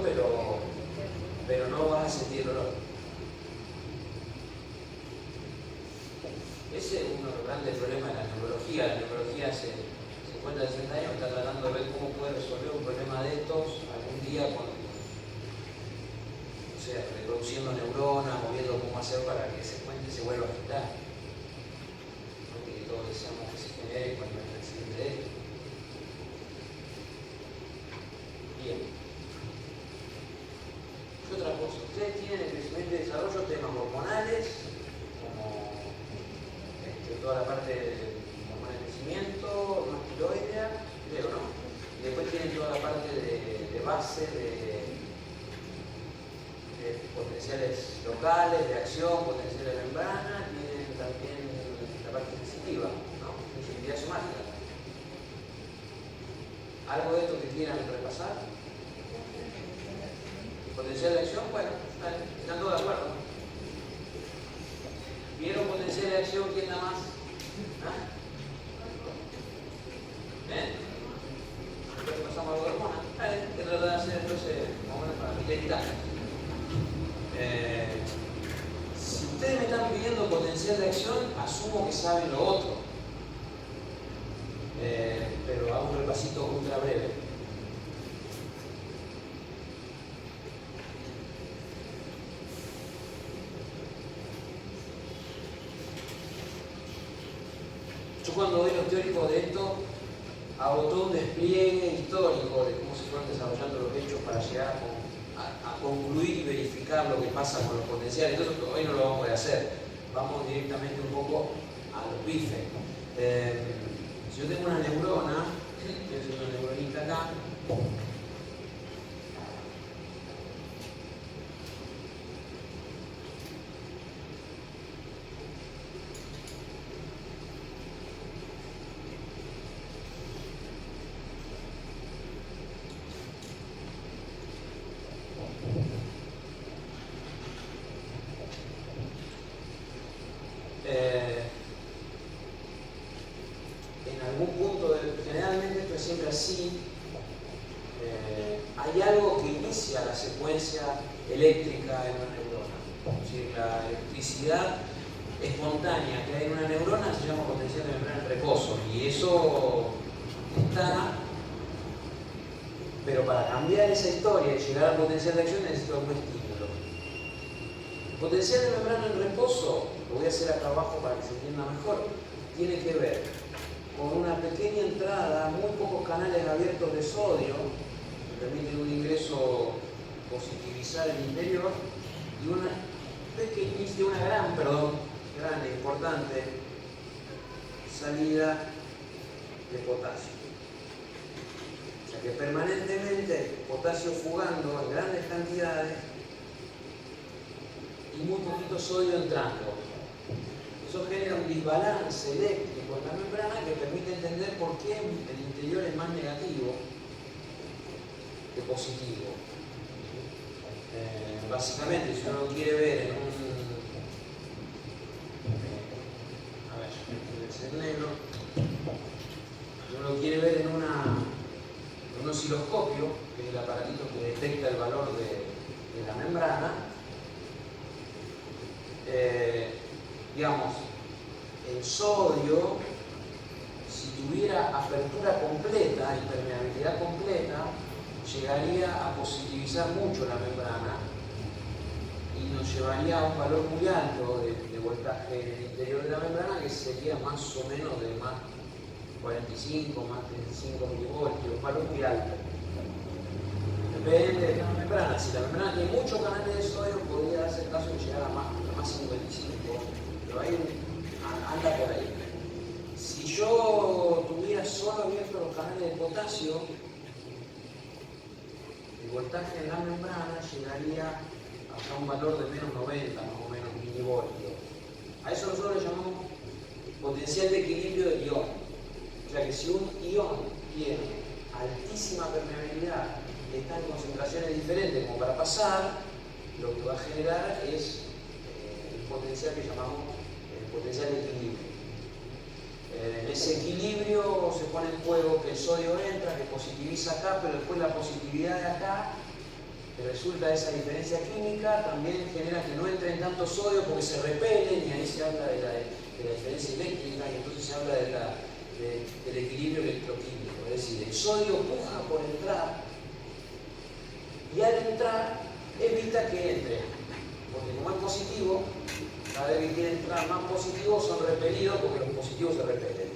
pero no vas a sentir dolor. Ese es uno de los grandes problemas de la neurología. La neurología hace 50, 60 años está tratando de ver cómo puede resolver un problema de estos algún día con, o sea, reproduciendo neuronas o viendo cómo hacer para que ese puente se vuelva a agitar. Porque todos deseamos que se genere cuando hay un accidente de esto. Bien. ¿Qué otra cosa? Ustedes tienen el crecimiento y desarrollo temas hormonales, como toda la parte de hormona de crecimiento, más tiroidea, creo, ¿no? Y después tienen toda la parte de base, de potenciales locales, de acción, potenciales de membrana, tienen también la parte sensitiva, ¿no? Sensibilidad somática. ¿Algo de esto que quieran repasar? Potencial de acción, bueno, están todos de acuerdo. ¿Vieron potencial de acción? ¿Quién da más? ¿Ah? ¿Ven? Después pasamos a la hormona. ¿Qué tratar de hacer entonces? Vamos a para militarizar. Si ustedes me están pidiendo potencial de acción, asumo que saben lo otro. Pero hago un repasito ultra breve. Yo cuando doy los teóricos de esto, hago todo un despliegue histórico de cómo se fueron desarrollando los hechos para llegar a concluir y verificar lo que pasa con los potenciales. Entonces hoy no lo vamos a poder hacer. Vamos directamente un poco a los bifes. Si yo tengo una neurona, tengo una neuronita acá, en algún punto, generalmente esto es siempre así, hay algo que inicia la secuencia eléctrica en una neurona. Es decir, la electricidad espontánea que hay en una neurona se llama potencial de membrana en reposo, y eso está, pero para cambiar esa historia y llegar al potencial de acción necesito algún estímulo. Potencial de membrana en reposo, lo voy a hacer acá abajo para que se entienda mejor, tiene que ver con una pequeña entrada, muy pocos canales abiertos de sodio, que permiten un ingreso positivizar el interior, y una gran e importante salida de potasio. O sea que permanentemente potasio fugando en grandes cantidades y muy poquito sodio entrando. Eso genera un desbalance eléctrico en la membrana que permite entender por qué el interior es más negativo que positivo. Básicamente, si uno lo quiere ver en un osciloscopio, que es el aparatito que detecta el valor de la membrana, digamos, el sodio, si tuviera apertura completa y permeabilidad completa, llegaría a positivizar mucho la membrana y nos llevaría a un valor muy alto de voltaje en el interior de la membrana, que sería más o menos de más 45, más de 5 milivoltios, un valor muy alto. Depende de la membrana. Si la membrana tiene muchos canales de sodio, podría darse el caso de llegar a más 55, pero ahí anda por ahí. Si yo tuviera solo abiertos los canales de potasio, el voltaje en la membrana llegaría hasta un valor de menos 90, más o menos, milivoltios. A eso nosotros le llamamos potencial de equilibrio del ion. O sea que si un ion tiene altísima permeabilidad y está en concentraciones diferentes como para pasar, lo que va a generar es el potencial que llamamos potencial de equilibrio. En ese equilibrio se pone en juego que el sodio entra, que positiviza acá, pero después la positividad de acá, que resulta de esa diferencia química, también genera que no entre en tanto sodio porque se repelen, y ahí se habla de la diferencia eléctrica, y entonces se habla del equilibrio electroquímico. Es decir, el sodio puja por entrar y al entrar evita que entre, porque como es positivo, cada vez que quiere entrar más positivos son repelidos porque los positivos se repelen.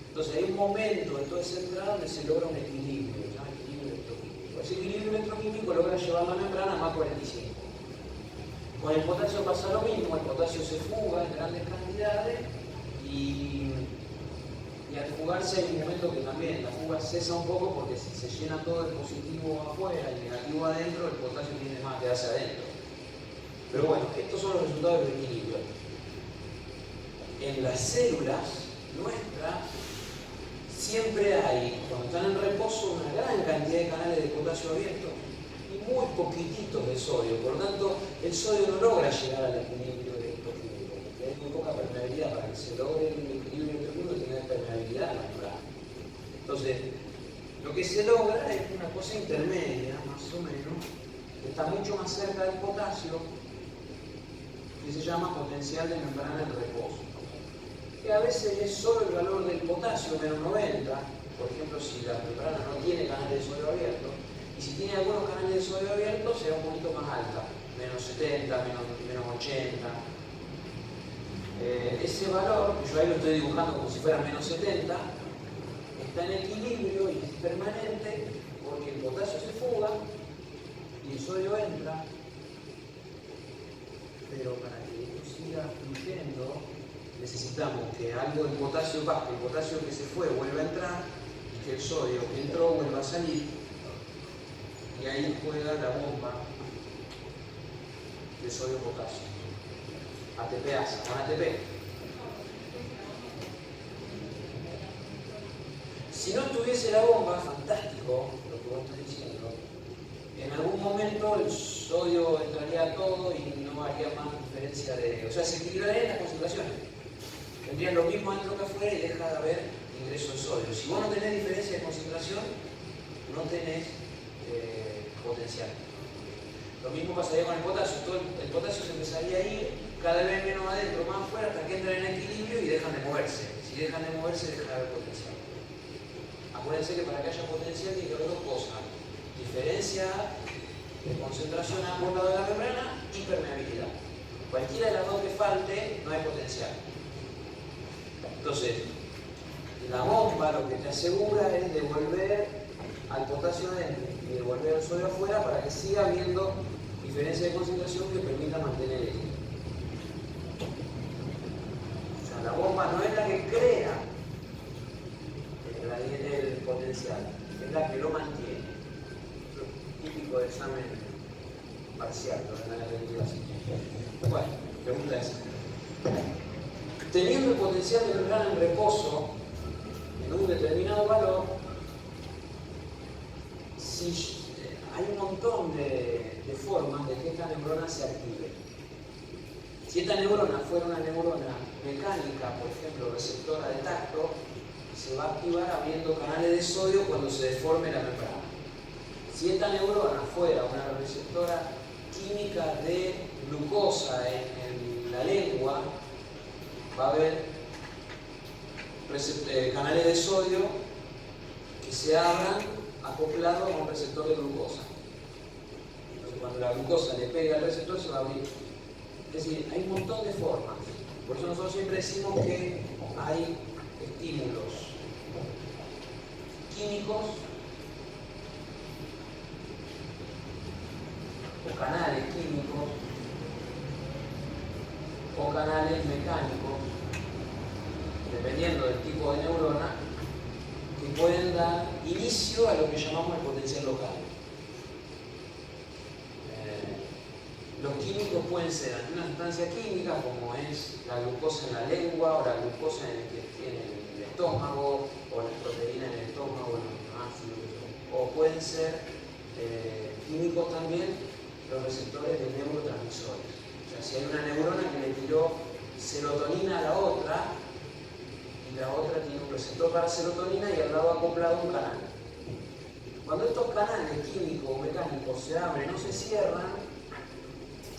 Entonces hay un momento en toda esa entrada donde se logra un equilibrio, se llama equilibrio electroquímico. Ese equilibrio electroquímico logra llevar la membrana a más 45. Con el potasio pasa lo mismo, el potasio se fuga en grandes cantidades y al fugarse hay un momento que también la fuga cesa un poco porque si se llena todo el positivo afuera y el negativo adentro, el potasio tiene más que quedarse adentro. Pero bueno, estos son los resultados del equilibrio. En las células nuestras siempre hay, cuando están en reposo, una gran cantidad de canales de potasio abiertos y muy poquititos de sodio. Por lo tanto, el sodio no logra llegar al equilibrio electroquímico, porque hay muy poca permeabilidad. Para que se logre el equilibrio electroquímico tiene que haber permeabilidad en la membrana. Entonces, lo que se logra es una cosa intermedia, más o menos, que está mucho más cerca del potasio, que se llama potencial de membrana en reposo, que a veces es solo el valor del potasio, menos 90, por ejemplo, si la membrana no tiene canales de sodio abierto, y si tiene algunos canales de sodio abiertos será un poquito más alta, menos 70, menos 80. Ese valor, que yo ahí lo estoy dibujando como si fuera menos 70, está en equilibrio y es permanente porque el potasio se fuga y el sodio entra. Pero para que esto siga fluyendo, necesitamos que algo del potasio baje, el potasio que se fue vuelva a entrar, y que el sodio que entró vuelva a salir, y ahí juega la bomba de sodio-potasio. ATPasa, con ATP. Si no estuviese la bomba, fantástico lo que vos estás diciendo. En algún momento el sodio entraría a todo y no haría más diferencia de... O sea, se equilibrarían las concentraciones. Tendrían lo mismo dentro que afuera y deja de haber ingreso de sodio. Si vos no tenés diferencia de concentración, no tenés potencial. Lo mismo pasaría con el potasio. El potasio se empezaría a ir cada vez menos adentro, más afuera, hasta que entran en equilibrio y dejan de moverse. Si dejan de moverse, deja de haber potencial. Acuérdense que para que haya potencial tiene que haber dos cosas. Diferencia de concentración a ambos lados de la membrana y permeabilidad. Cualquiera de las dos que falte, no hay potencial. Entonces, La bomba lo que te asegura es devolver al potasio adentro y devolver al sodio afuera para que siga habiendo diferencia de concentración que permita mantener el equilibrio. O sea, la bomba no es la que crea el potencial, es la que lo mantiene. Típico de examen parcial, lo van a repetir así. Bueno, pregunta esa. Teniendo el potencial de membrana en reposo en un determinado valor, si hay un montón de formas de que esta neurona se active. Si esta neurona fuera una neurona mecánica, por ejemplo, receptora de tacto, se va a activar abriendo canales de sodio cuando se deforme la membrana. Si esta neurona fuera una receptora química de glucosa en la lengua, va a haber canales de sodio que se abran acoplados a un receptor de glucosa. Entonces, cuando la glucosa le pega al receptor, se va a abrir. Es decir, hay un montón de formas. Por eso nosotros siempre decimos que hay estímulos químicos o canales químicos o canales mecánicos, dependiendo del tipo de neurona, que pueden dar inicio a lo que llamamos el potencial local. Los químicos pueden ser ante una sustancia química, como es la glucosa en la lengua, o la glucosa en el estómago, o las proteínas en el estómago, los aminoácidos, o pueden ser químicos también los receptores de neurotransmisores. O sea, si hay una neurona que le tiró serotonina a la otra, y la otra tiene un receptor para serotonina y al lado acoplado un canal. Cuando estos canales químicos o mecánicos se abren o se cierran,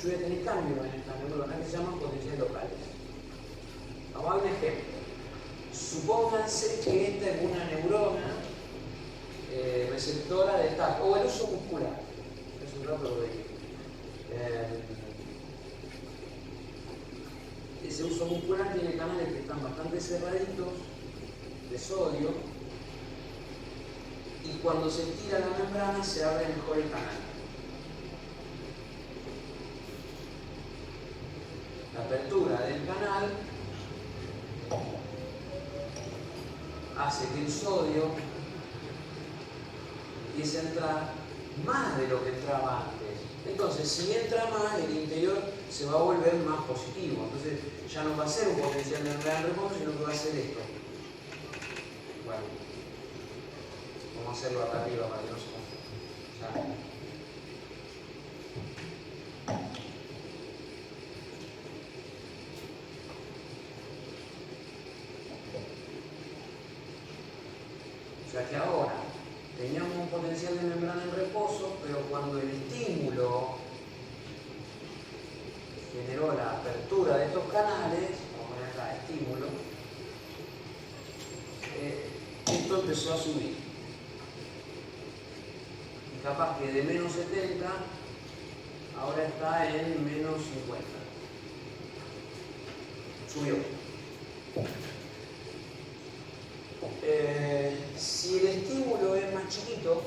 yo voy a tener cambios en esta neurona que se llaman potenciales locales. Vamos a ver un ejemplo. Supónganse que esta es una neurona receptora de tacto, o el uso muscular. Es un rato de ese uso muscular tiene canales que están bastante cerraditos de sodio, y cuando se tira la membrana se abre mejor el canal. La apertura del canal hace que el sodio empiece a entrar más de lo que entraba antes. Entonces, si entra más, el interior se va a volver más positivo. Entonces, ya no va a ser un potencial de membrana en reposo, sino que va a ser esto. Bueno, vamos a hacerlo acá arriba para que no se confunda. O sea que ahora teníamos un potencial de membrana en reposo, pero cuando el estímulo generó la apertura de estos canales, vamos a poner acá estímulo, esto empezó a subir. Y capaz que de menos 70 ahora está en menos 50. Subió. Si el estímulo es más chiquito,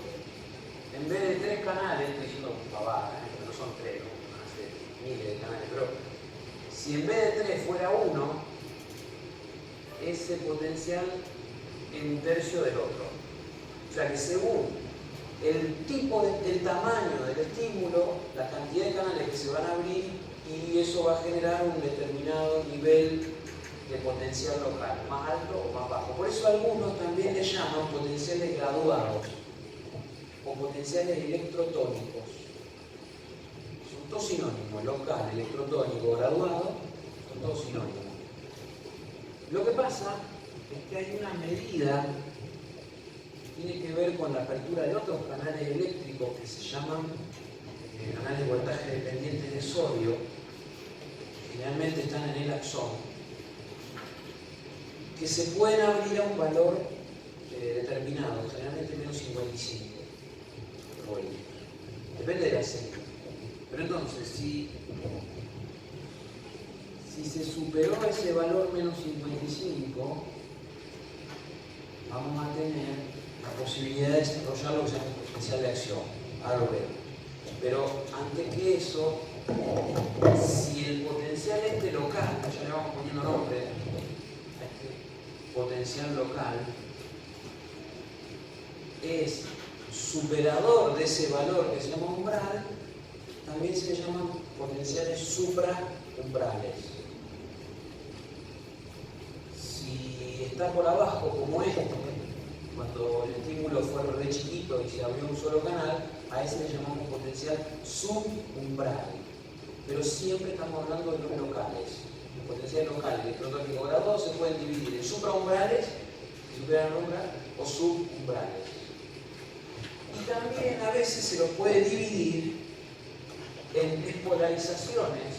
en vez de 3 canales, estoy diciendo pavada, no son 3, ¿no? Van a ser miles de canales, pero si en vez de 3 fuera 1, ese potencial es un tercio del otro. O sea que según el tipo el tamaño del estímulo, la cantidad de canales que se van a abrir, y eso va a generar un determinado nivel de potencial local, más alto o más bajo. Por eso algunos también le llaman potenciales graduados o potenciales electrotónicos. Son todos sinónimos: local, electrotónico, graduado, son todos sinónimos. Lo que pasa es que hay una medida que tiene que ver con la apertura de otros canales eléctricos que se llaman canales de voltaje dependientes de sodio, que generalmente están en el axón, que se pueden abrir a un valor determinado, generalmente menos 55 voltios. Depende de la serie. Pero entonces, si se superó ese valor menos 55, vamos a tener la posibilidad de desarrollar lo que se llama un potencial de acción. Ahora lo veo. Pero antes que eso, si el potencial local, ya le vamos poniendo nombre a este potencial local, es superador de ese valor que se llama umbral, también se le llaman potenciales supraumbrales. Si está por abajo, como este, cuando el estímulo fue re chiquito y se abrió un solo canal, a ese le llamamos potencial subumbral. Pero siempre estamos hablando de los locales. Los potenciales locales electrostáticos graduados se pueden dividir en supraumbrales, que superan el umbral, o subumbrales. Y también a veces se los puede dividir en despolarizaciones,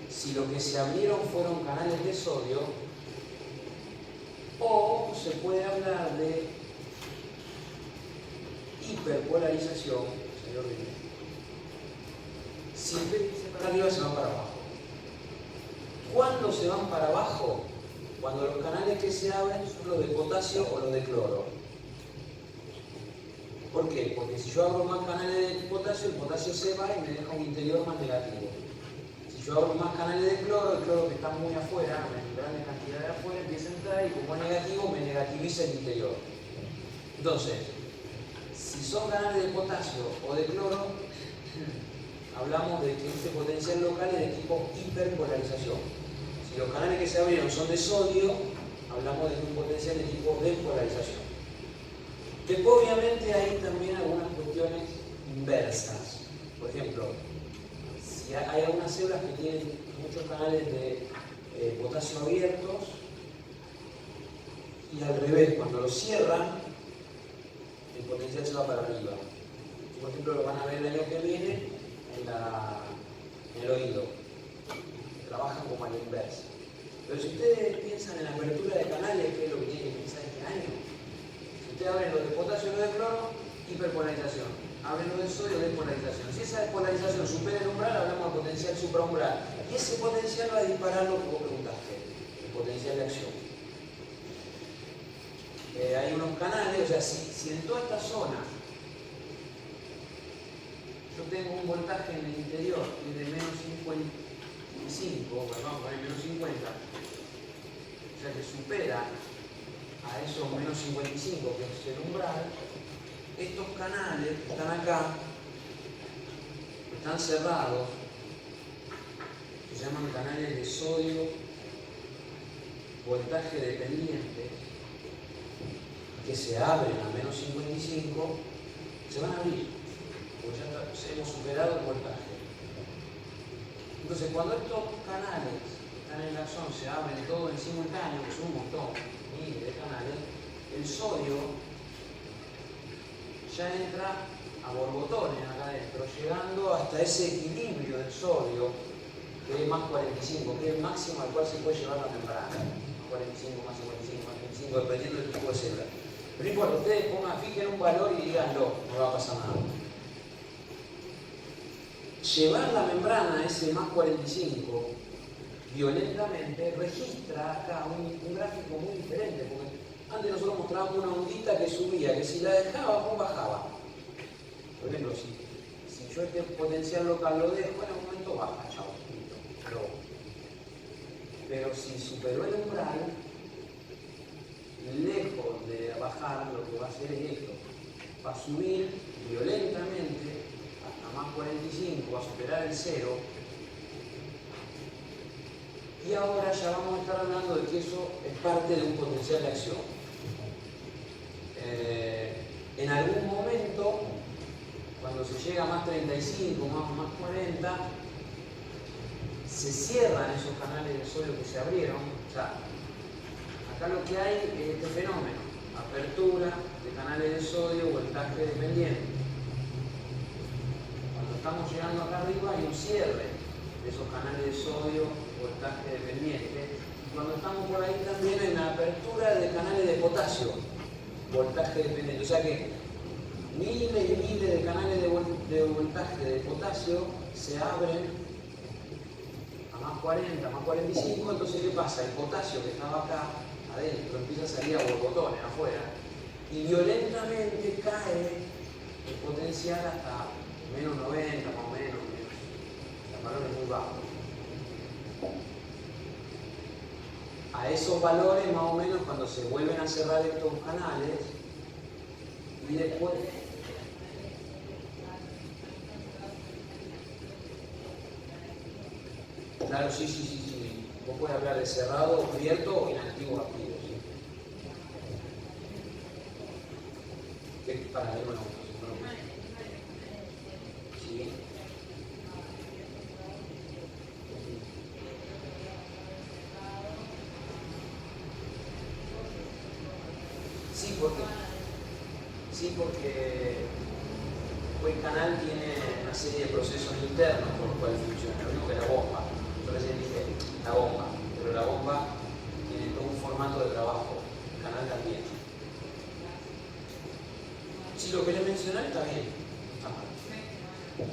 si lo que se abrieron fueron canales de sodio, o se puede hablar de hiperpolarización, señor Rivera. Si en vez de irse para arriba se van para abajo. ¿Cuándo se van para abajo? Cuando los canales que se abren son los de potasio o los de cloro. ¿Por qué? Porque si yo abro más canales de potasio, el potasio se va y me deja un interior más negativo. Si yo abro más canales de cloro, el cloro que está muy afuera, una grande cantidad de afuera, empieza a entrar y como es negativo, me negativiza el interior. Entonces, si son canales de potasio o de cloro, hablamos de que este potencial local es de tipo hiperpolarización. Si los canales que se abrieron son de sodio, hablamos de un potencial de tipo despolarización. Después, obviamente, hay también algunas cuestiones inversas. Por ejemplo, si hay algunas células que tienen muchos canales de potasio abiertos, y al revés, cuando los cierran, el potencial se va para arriba. Por ejemplo, lo van a ver el año que viene en el oído. Trabajan como a la inversa. Pero si ustedes piensan en la apertura de canales, que es lo que tienen que pensar este año, si ustedes abren los de potasio y los de cloro, hiperpolarización. Abren los de sodio, despolarización. Si esa despolarización supera el umbral, hablamos de potencial supraumbral. Y ese potencial va a disparar lo que vos preguntaste, el potencial de acción. Hay unos canales, o sea, si en toda esta zona yo tengo un voltaje en el interior que es de menos 55, vamos a poner menos 50, o sea que supera a esos menos 55, que es el umbral, estos canales que están acá, están cerrados, se llaman canales de sodio, voltaje dependiente, que se abren a menos 55, se van a abrir, porque ya hemos superado el voltaje. Entonces, cuando estos canales que están en la zona se abren todos en simultáneo, que son un montón de canales, el sodio ya entra a borbotones acá adentro, llegando hasta ese equilibrio del sodio, que es más 45, que es el máximo al cual se puede llevar la membrana. Más 45, más 55, más 25, dependiendo del tipo de célula. Pero no importa, ustedes fijen un valor y díganlo, no va a pasar nada. Llevar la membrana a ese más 45 violentamente registra acá un gráfico muy diferente, porque antes nosotros mostrábamos una ondita que subía, que si la dejábamos bajaba. Por ejemplo, si yo este potencial local lo dejo, en un momento baja, chao. Pero si superó el umbral, lejos de bajar, lo que va a hacer es esto. Va a subir violentamente hasta más 45, va a superar el 0. Y ahora ya vamos a estar hablando de que eso es parte de un potencial de acción. En algún momento, cuando se llega a más 35, más 40, se cierran esos canales de sodio que se abrieron. O sea, acá lo que hay es este fenómeno, apertura de canales de sodio, voltaje dependiente. Cuando estamos llegando acá arriba hay un cierre de esos canales de sodio, voltaje dependiente. Y cuando estamos por ahí también hay una apertura de canales de potasio, voltaje dependiente. O sea que miles y miles de canales de voltaje de potasio se abren a más 40, más 45, entonces ¿qué pasa? El potasio que estaba acá adentro empieza a salir a borbotones afuera y violentamente cae el potencial hasta menos 90, más o menos, los valores muy bajos. A esos valores, más o menos, cuando se vuelven a cerrar estos canales, y después... Claro, sí. Vos podés hablar de cerrado, abierto o inactivo, activo. ¿Sí? Para de nuevo. ¿Sí? Sí, porque el canal tiene una serie de procesos internos por los cuales funciona. Lo mismo que la bomba. Yo recién dije la bomba, pero la bomba tiene todo un formato de trabajo. El canal también. Si lo querés mencionar está bien. No,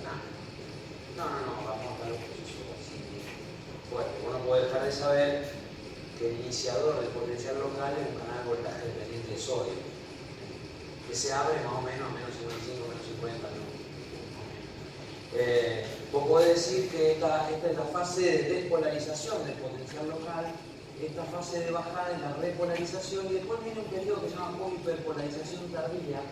vamos a dar un proceso así fuerte. Uno puede dejar de saber que el iniciador del potencial local es un canal de voltaje dependiente de sodio, que se abre más o menos a menos 55, menos 50 minutos. Vos podés decir que esta es la fase de despolarización del potencial local, esta fase de bajada es la repolarización, y después viene un periodo que se llama hiperpolarización tardía,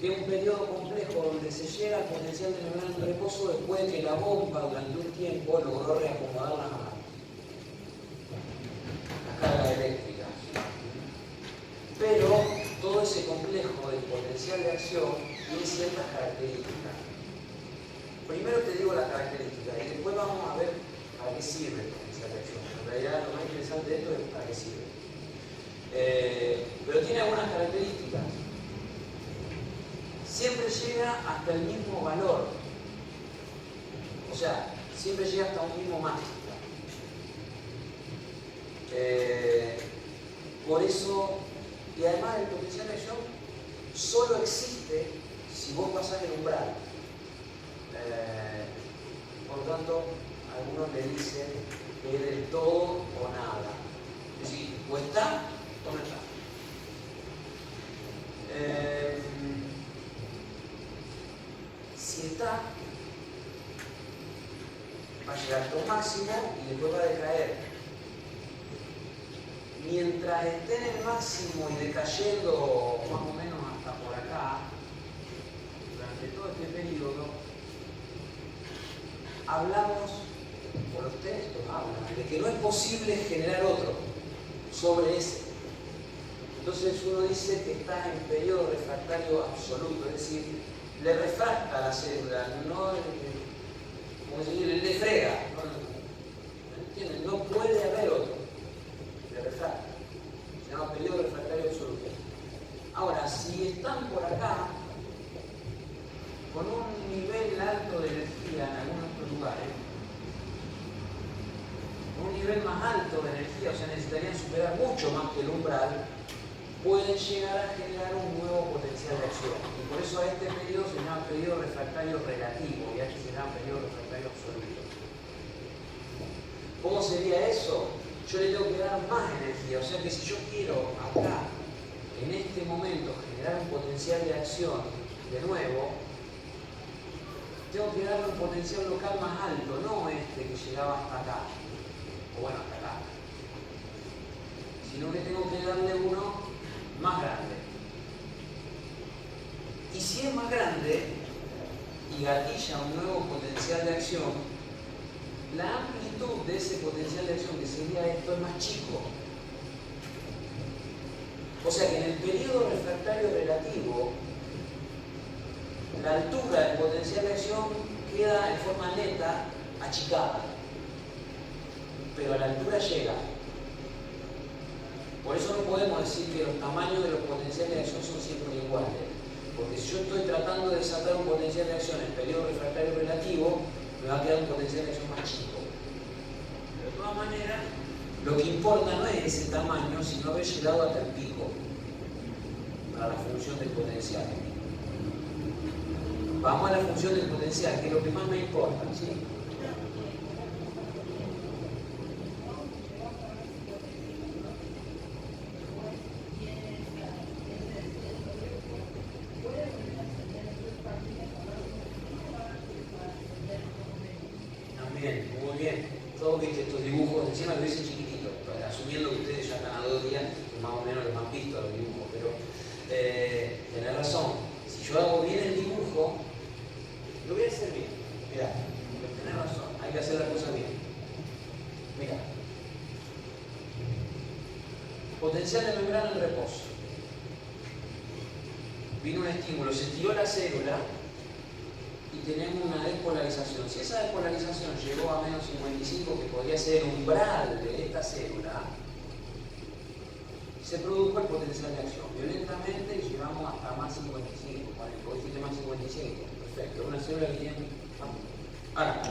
que es un periodo complejo donde se llega al potencial de membrana en reposo después de que la bomba durante un tiempo logró reacomodar la carga eléctrica. Pero todo ese complejo del potencial de acción tiene ciertas características. Primero te digo las características y después vamos a ver para qué sirve el potencial de acción. En realidad lo más interesante de esto es para qué sirve. Pero tiene algunas características. Siempre llega hasta el mismo valor. O sea, siempre llega hasta un mismo máximo. Por eso, y además el potencial de acción solo existe si vos pasás el umbral. Por lo tanto, algunos le dicen que es del todo o nada. Es decir, o está o no está. Si está, va a llegar hasta un máximo y después va a decaer. Mientras esté en el máximo y decayendo más o menos hasta por acá, durante todo este periodo, hablamos, por los textos hablan, de que no es posible generar otro sobre ese. Entonces uno dice que está en periodo refractario absoluto, es decir, le refracta la célula, no le frega, ¿entienden? No puede haber otro. Le refracta. Se llama periodo refractario absoluto. Ahora, si están por acá, con un nivel alto de energía en algunos otros lugares, con un nivel más alto de energía, o sea, necesitarían superar mucho más que el umbral, pueden llegar a generar un nuevo potencial de acción. Y por eso a este periodo se llama periodo refractario relativo y a este se llama periodo refractario absoluto. ¿Cómo sería eso? Yo le tengo que dar más energía, o sea que si yo quiero acá, en este momento, generar un potencial de acción de nuevo, tengo que darle un potencial local más alto, no este que llegaba hasta acá, o bueno, hasta acá, sino que tengo que darle uno más grande. Y si es más grande y gatilla un nuevo potencial de acción, la amplitud de ese potencial de acción, que sería esto, es más chico. O sea que en el periodo refractario relativo, la altura del potencial de acción queda en forma neta achicada, pero a la altura llega. Por eso no podemos decir que los tamaños de los potenciales de acción son siempre iguales, porque si yo estoy tratando de sacar un potencial de acción en periodo refractario relativo, me va a quedar un potencial de acción más chico. Pero de todas maneras, lo que importa no es ese tamaño, sino haber llegado hasta el pico para la función del potencial. Vamos a la función del potencial, que es lo que más me importa, ¿sí? bien, muy bien. Todos viste estos dibujos, encima lo hice chiquitito, asumiendo que ustedes ya están a 2 días, que más o menos los han visto los dibujos, pero tenés razón. Si yo hago bien el dibujo, lo voy a hacer bien. Mirá, tenés razón, hay que hacer la cosa bien. Mirá. Potencial de membrana en reposo. Vino un estímulo, se estiró la célula y tenemos una despolarización. Si esa despolarización llegó a menos 55, que podría ser el umbral de esta célula, se produjo el potencial de acción. Violentamente llegamos hasta más 55, porque dijiste más 55. Perfecto, una célula que tiene... Ahora,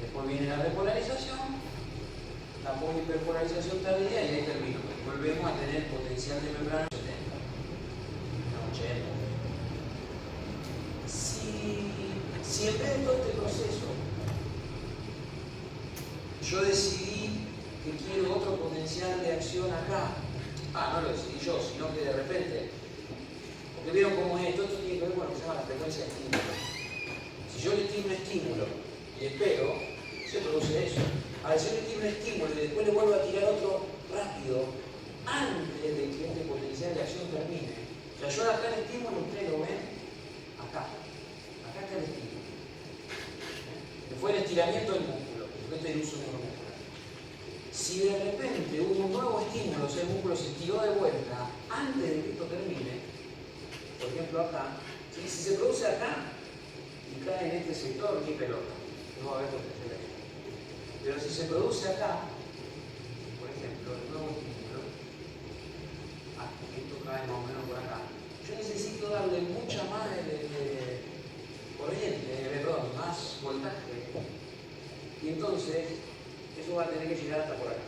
después viene la repolarización, la polihiperpolarización tardía y ahí termino. Volvemos a tener potencial de membrana 70. 80. Si en vez de todo este proceso yo decidí que quiero otro potencial de acción acá, no lo decidí yo, sino que de repente, porque vieron cómo es, todo esto tiene que ver con lo que se llama la frecuencia de estímulo. Si yo le tiro un estímulo y espero, se produce eso. Ahora, si yo le tiro un estímulo y después le vuelvo a tirar otro rápido, antes de que este potencial de acción termine. O sea, yo acá el estímulo, ustedes lo ven, acá está el estímulo. Fue el estiramiento del músculo, esto es el uso neuromuscular. Si de repente hubo un nuevo estímulo, o sea, el músculo se estiró de vuelta antes de que esto termine, por ejemplo acá, si se produce acá y cae en este sector, ni pelota, no va a haber potencial de acción. Pero si se produce acá, por ejemplo, el nuevo estímulo, esto cae más o menos por acá, yo necesito darle mucha más corriente, más voltaje, y entonces eso va a tener que llegar hasta por acá.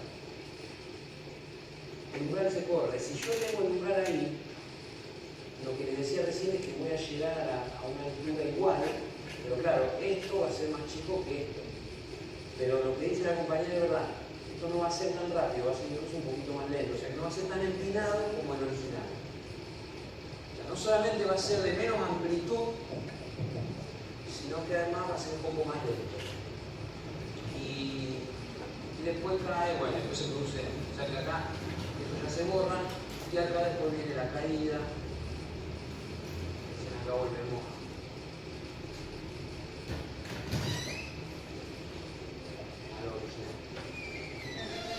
El umbral se corre. Si yo tengo el umbral ahí, lo que les decía recién es que voy a llegar a una altura igual, pero claro, esto va a ser más chico que esto. Pero lo que dice la compañera es verdad, esto no va a ser tan rápido, va a ser incluso un poquito más lento, o sea que no va a ser tan empinado como el original. O sea, no solamente va a ser de menos amplitud, sino que además va a ser un poco más lento. Y después cae, bueno, después se produce, o sea que acá, esto ya se borra, y acá después viene la caída, y acá volvemos al original.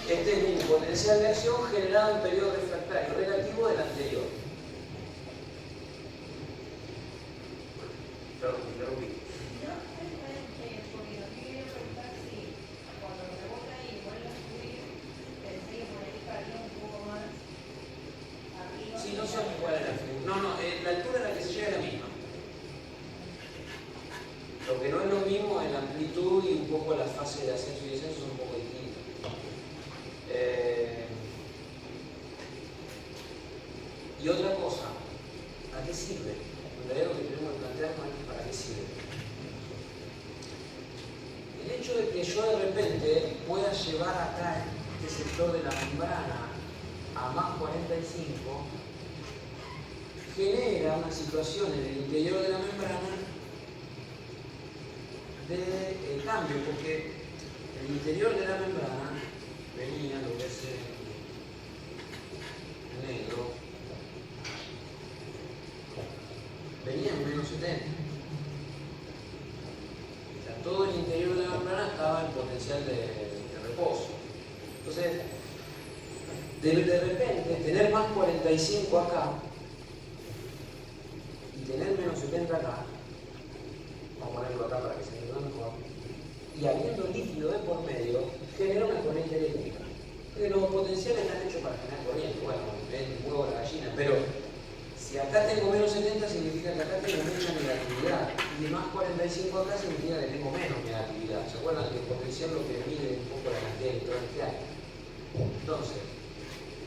Este es un potencial de acción generado en periodo refractario relativo del anterior. Perdón, me interrumpí. Sí, no son iguales las figuras. No, la altura a la que se llega es la misma. Lo que no es lo mismo es la amplitud y un poco las fases de ascenso y descenso son un poco distintas. Y otra cosa, ¿a qué sirve? En realidad lo que tenemos que plantearnos es para qué sirve. El hecho de que yo de repente pueda llevar acá este sector de la membrana a más 45 genera una situación en el interior de la membrana de cambio, porque el interior de la membrana venía, lo que es negro, venía en menos 70. O sea, todo el interior de la membrana estaba en potencial de reposo. Entonces, de repente, tener más 45 acá y tener menos 70 acá, vamos a ponerlo acá para que se entienda mejor, y habiendo líquido de por medio, genera una corriente eléctrica. Porque los potenciales están hechos para generar corriente, bueno, ven un huevo a la gallina, pero si acá tengo menos 70 significa que acá tengo mucha negatividad, y más 45 acá significa que tengo menos negatividad. ¿Se acuerdan que el potencial lo que mide un poco la cantidad de electrones que hay? Entonces,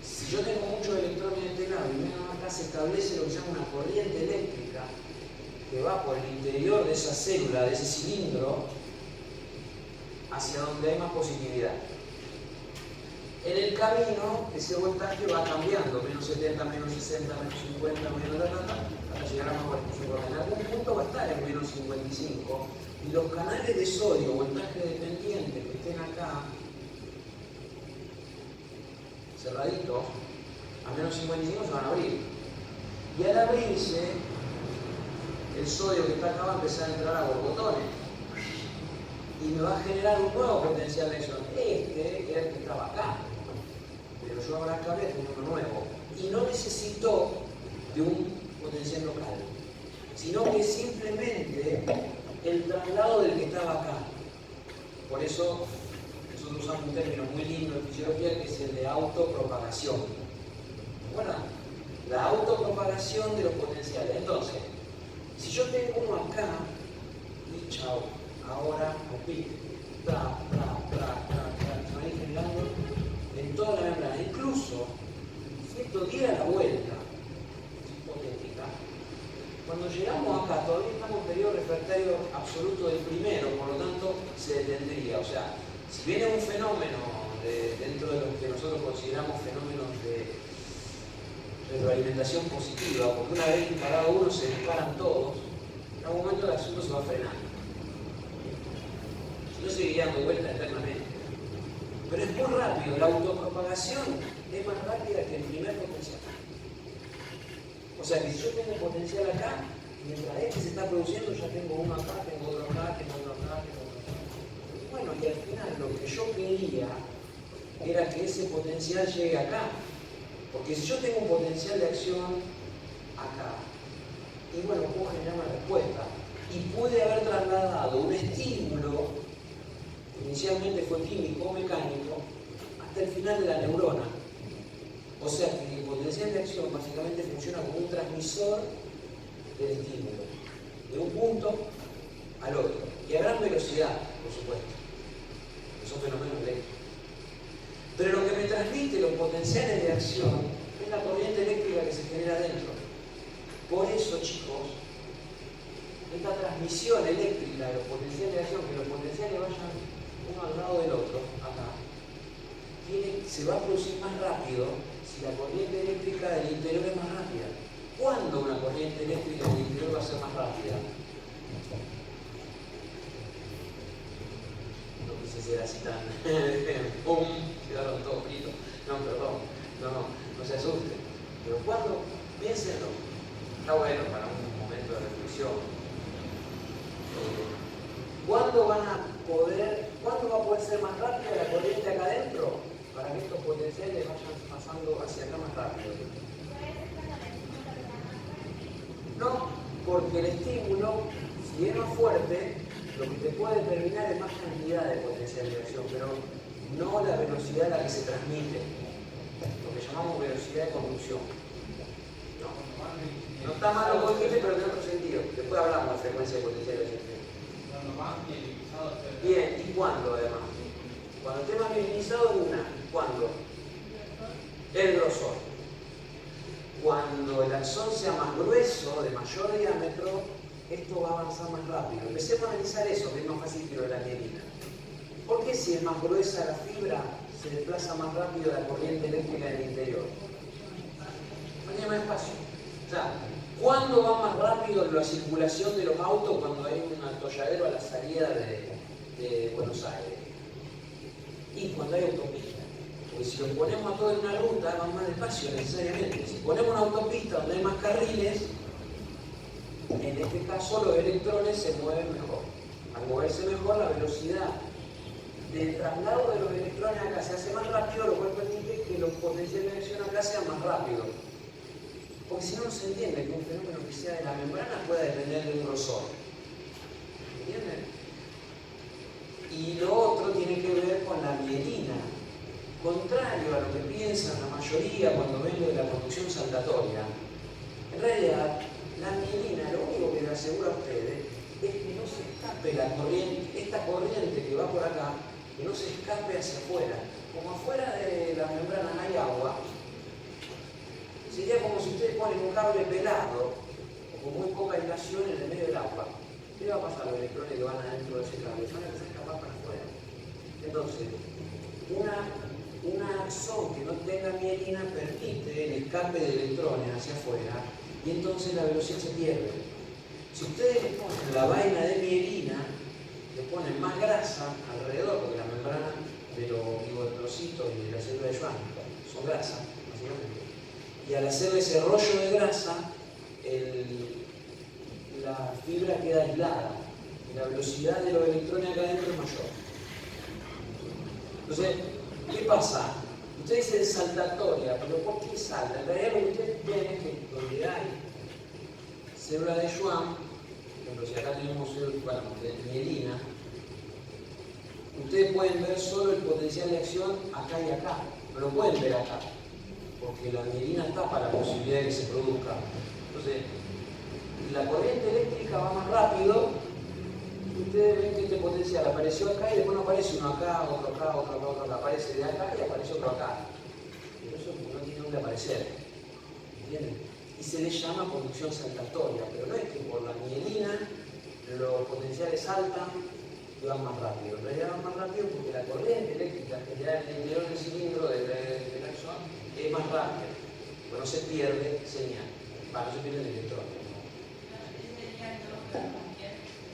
si yo tengo muchos electrones en este lado y menos acá, se establece lo que se llama una corriente eléctrica que va por el interior de esa célula, de ese cilindro, hacia donde hay más positividad. En el camino, ese voltaje va cambiando, menos 70, menos 60, menos 50, menos hasta llegar a más 45 grados. En algún punto va a estar en menos 55 y los canales de sodio, voltaje dependiente que estén acá, cerraditos, a menos 55 se van a abrir. Y al abrirse, el sodio que está acá va a empezar a entrar a borbotones y me va a generar un nuevo potencial de acción. Este era el que estaba acá, pero yo ahora acabé con uno nuevo y no necesito de un potencial local, sino que simplemente el traslado del que estaba acá. Por eso nosotros usamos un término muy lindo en fisiología que es el de autopropagación. Bueno, la autopropagación de los potenciales. Entonces, si yo tengo uno acá, y chao, ahora repite, se va a ir generando en toda la membrana. Incluso, si esto diera la vuelta, hipotética, cuando llegamos acá, todavía estamos en periodo refractario absoluto del primero, por lo tanto, se detendría. O sea, si viene un fenómeno dentro de lo que nosotros consideramos fenómenos de retroalimentación positiva, porque una vez disparado uno se disparan todos, en algún momento el asunto se va frenando. Si no, seguiría dando vuelta eternamente. Pero es muy rápido, la autopropagación es más rápida que el primer potencial. O sea que si yo tengo un potencial acá, mientras este se está produciendo, ya tengo uno acá, tengo otro acá, tengo otro acá, tengo otro acá. Bueno, y al final lo que yo quería era que ese potencial llegue acá. Porque si yo tengo un potencial de acción acá, y bueno, puedo generar una respuesta, y pude haber trasladado un estímulo, inicialmente fue químico o mecánico, hasta el final de la neurona. O sea que el potencial de acción básicamente funciona como un transmisor del estímulo, de un punto al otro, y a gran velocidad, por supuesto, que son fenómenos eléctricos. Pero lo que me transmite los potenciales de acción es la corriente eléctrica que se genera dentro. Por eso, chicos, esta transmisión eléctrica de los potenciales de acción, que los potenciales vayan uno al lado del otro, acá, se va a producir más rápido si la corriente eléctrica del interior es más rápida. ¿Cuándo una corriente eléctrica del interior va a ser más rápida? No quise ser así tan ¡pum! Quedaron todos fritos. No, perdón, no se asusten. Pero cuando, piénsenlo, está bueno para un momento de reflexión. ¿Cuándo va a poder ser más rápida la corriente acá adentro? Para que estos potenciales vayan pasando hacia acá más rápido. No, porque el estímulo, si es más fuerte, lo que te puede determinar es más cantidad de potencial de acción, pero no la velocidad a la que se transmite, lo que llamamos velocidad de conducción. No está mal lo que dijiste, pero en otro sentido. Después hablamos de frecuencia de potencial de acción. Bien, ¿y cuándo además? Cuando esté más minimizado, ¿cuándo? El grosor. Cuando el axón sea más grueso, de mayor diámetro, esto va a avanzar más rápido. Empecemos a analizar eso, que es más fácil que lo de la mielina. ¿Por qué si es más gruesa la fibra, se desplaza más rápido la corriente eléctrica del interior? No tiene más espacio. O sea, ¿cuándo va más rápido la circulación de los autos cuando hay un atolladero a la salida de Buenos Aires? Y cuando hay autopista. Porque si lo ponemos a todo en una ruta, va más despacio necesariamente. Si ponemos una autopista donde hay más carriles, en este caso los electrones se mueven mejor. Al moverse mejor, la velocidad del traslado de los electrones acá se hace más rápido, lo cual permite que los potenciales de acción acá sean más rápidos. Porque si no, no se entiende que un fenómeno que sea de la membrana pueda depender de un grosor. ¿Entienden? Y lo otro tiene que ver con la mielina. Contrario a lo que piensan la mayoría cuando ven lo de la conducción saltatoria, en realidad la mielina lo único que le asegura a ustedes es que no se escape la corriente, esta corriente que va por acá, que no se escape hacia afuera. Como afuera de la membrana hay agua, sería como si ustedes ponen un cable pelado o con muy poca aislación en el medio del agua. ¿Qué le va a pasar a los electrones que van adentro de ese cable? Van a empezar a escapar para afuera. Entonces, una axón que no tenga mielina permite el escape de electrones hacia afuera y entonces la velocidad se pierde. Si ustedes le ponen la vaina de mielina, le ponen más grasa alrededor, porque la membrana de los trocitos y de la célula de Schwann son grasa, básicamente. Y al hacerle ese rollo de grasa, la fibra queda aislada y la velocidad de los electrones acá adentro es mayor. Entonces, ¿qué pasa? Ustedes dicen saltatoria, pero ¿por qué salta? En realidad lo que ustedes ven es que donde hay célula de Schwann, por ejemplo, si acá tenemos célula de mielina, ustedes pueden ver solo el potencial de acción acá y acá, no lo pueden ver acá, porque la mielina tapa la posibilidad de que se produzca. Entonces, la corriente eléctrica va más rápido, ustedes ven que este potencial apareció acá y después no aparece uno acá, otro acá, otro acá, otro acá, aparece de acá y aparece otro acá. Pero eso no tiene dónde aparecer, ¿entienden? Y se le llama conducción saltatoria, pero no es que por la mielina los potenciales saltan y van más rápido. En realidad van más rápido porque la corriente eléctrica generada en el interior del cilindro del axón es más rápida, pero no se pierde señal, no se pierde el electrón.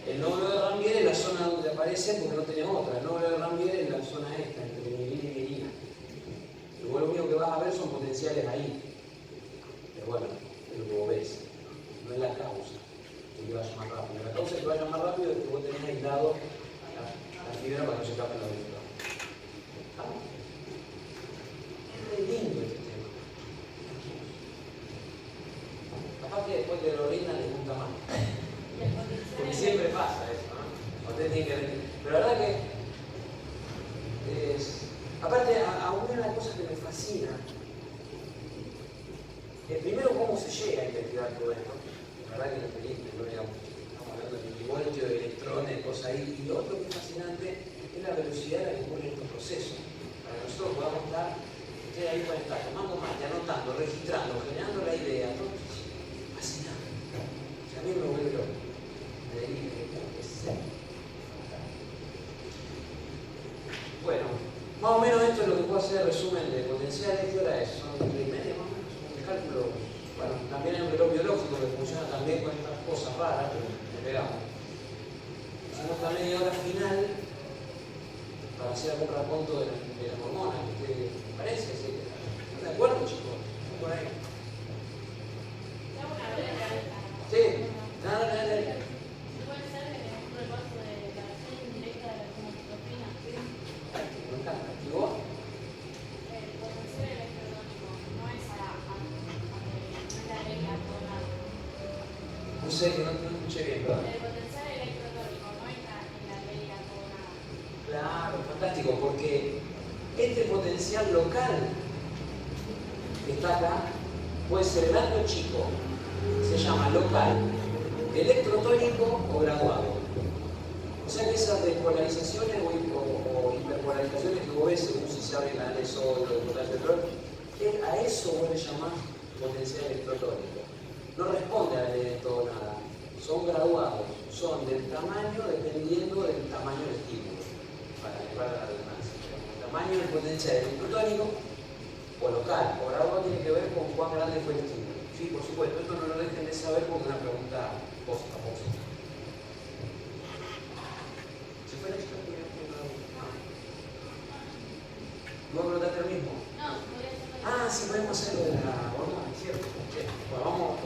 El nódulo de Ranvier es la zona donde aparece porque no tenemos otra. El nódulo de Ranvier es la zona esta, entre mielina y mielina. Luego lo único que vas a ver son potenciales ahí. Pero bueno, es lo que vos ves. No es la causa de que vaya más rápido. La causa de que vaya más rápido es que vos tenés aislado la fibra para que no se escapen los electrones. Es re lindo este tema. Capaz que después de lo rindan les gusta más. Porque siempre pasa eso, ¿no? Ustedes tienen que ver. Pero la verdad que aparte, a una de las cosas que me fascina es primero cómo se llega a investigar todo esto. La verdad que es increíble, ¿no? Estamos hablando de milivoltios, de electrones, cosas ahí. Y lo otro que es fascinante es la velocidad a la que ocurren estos procesos. Para que nosotros podamos estar, ustedes ahí pueden estar tomando mate, anotando, registrando, generando la idea. Todo fascinante. O sea, a mí me vuelve loco. Bueno, más o menos esto es lo que puedo hacer resumen de potenciales. ¿Qué hora es? Son 3:30 más o menos. Un cálculo. Bueno, también hay un reloj biológico que funciona también con estas cosas raras, pero esperamos. Hacemos la media hora final para hacer algún raconto de las hormonas. ¿Qué parece? ¿Están de acuerdo, chicos? ¿Están por ahí? Sí, nada. No sé, que no escuché bien, ¿verdad? El potencial electrotónico no está en la ley atonal. Claro, fantástico, porque este potencial local que está acá puede ser grande o chico, se llama local, electrotónico o graduado. O sea que esas despolarizaciones o hiperpolarizaciones que vos ves según si se abre el canal de sodio, de potasio, a eso vos le llamás potencial electrotónico. No responde a la ley de todo o nada, son graduados, son del tamaño dependiendo del tamaño del estímulo, para llevar a la redundancia. El tamaño del potencial electrotónico o local o graduado tiene que ver con cuán grande fue el estímulo. Sí, por supuesto, esto no lo dejen de saber porque es una pregunta posta. ¿Se fue la historia? ¿No me preguntaste lo mismo? No, voy a hacer. Ah, sí, podemos hacer lo de la hormona, ¿cierto? Okay. Bueno, vamos.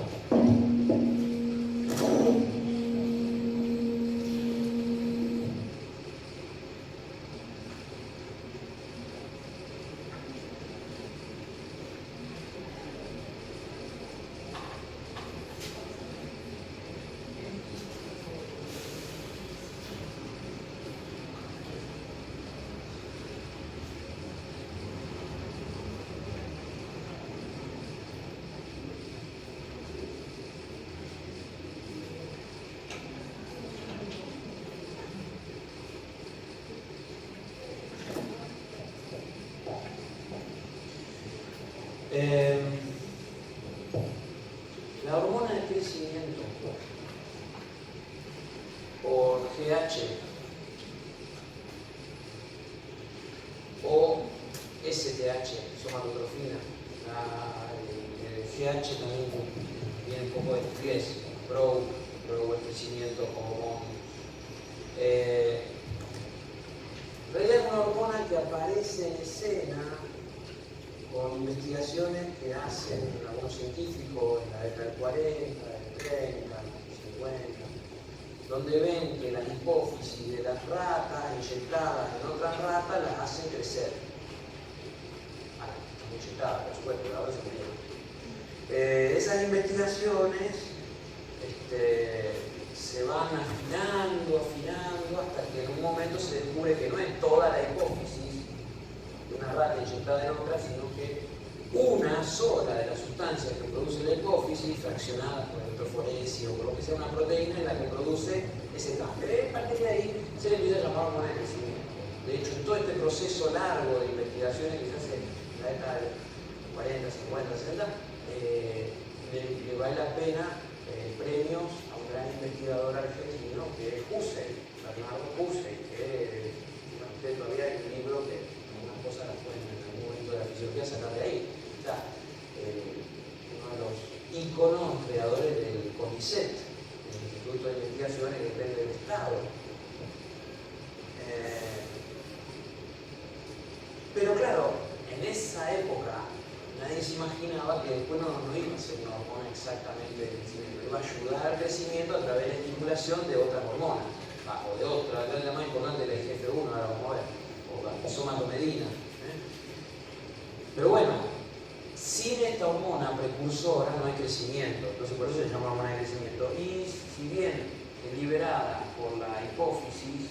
La hormona de crecimiento por GH o STH, somatotrofina, el GH también viene un poco de inglés, grow es crecimiento, hormón. En realidad es una hormona que aparece en escena con investigaciones que hacen algunos científicos en la década del 40, del 30, del 50, donde ven que las hipófisis de las ratas inyectadas en otras ratas las hacen crecer. Inyectadas, por supuesto, ahora se murieron. Esas investigaciones se van afinando hasta que en un momento se descubre que no es toda la hipófisis de una rata inyectada en otra, sino que una sola de las sustancias que produce la hipófisis, fraccionada por electroforesis o por lo que sea, una proteína, es la que produce ese cambio. A partir de ahí se le empieza a llamar hormona de crecimiento. De hecho, en todo este proceso largo de investigaciones que se hace en la década de 40, 50, 60, le vale la pena premios a un gran investigador argentino que es Husey, Bernardo Husey, que usted todavía hay un libro que algunas cosas las pueden en algún momento de la fisiología sacar de ahí. O sea, uno de los íconos creadores del CONICET, el Instituto de Investigaciones que depende del Estado. Pero claro, en esa época nadie se imaginaba que después no iba a ser una hormona exactamente de crecimiento, iba a ayudar al crecimiento a través de la estimulación de otras hormonas, o de otra, la más importante es la IGF-1, ahora vamos a ver, o la somatomedina. Pero bueno, sin esta hormona precursora no hay crecimiento, entonces por eso se llama hormona de crecimiento. Y si bien es liberada por la hipófisis,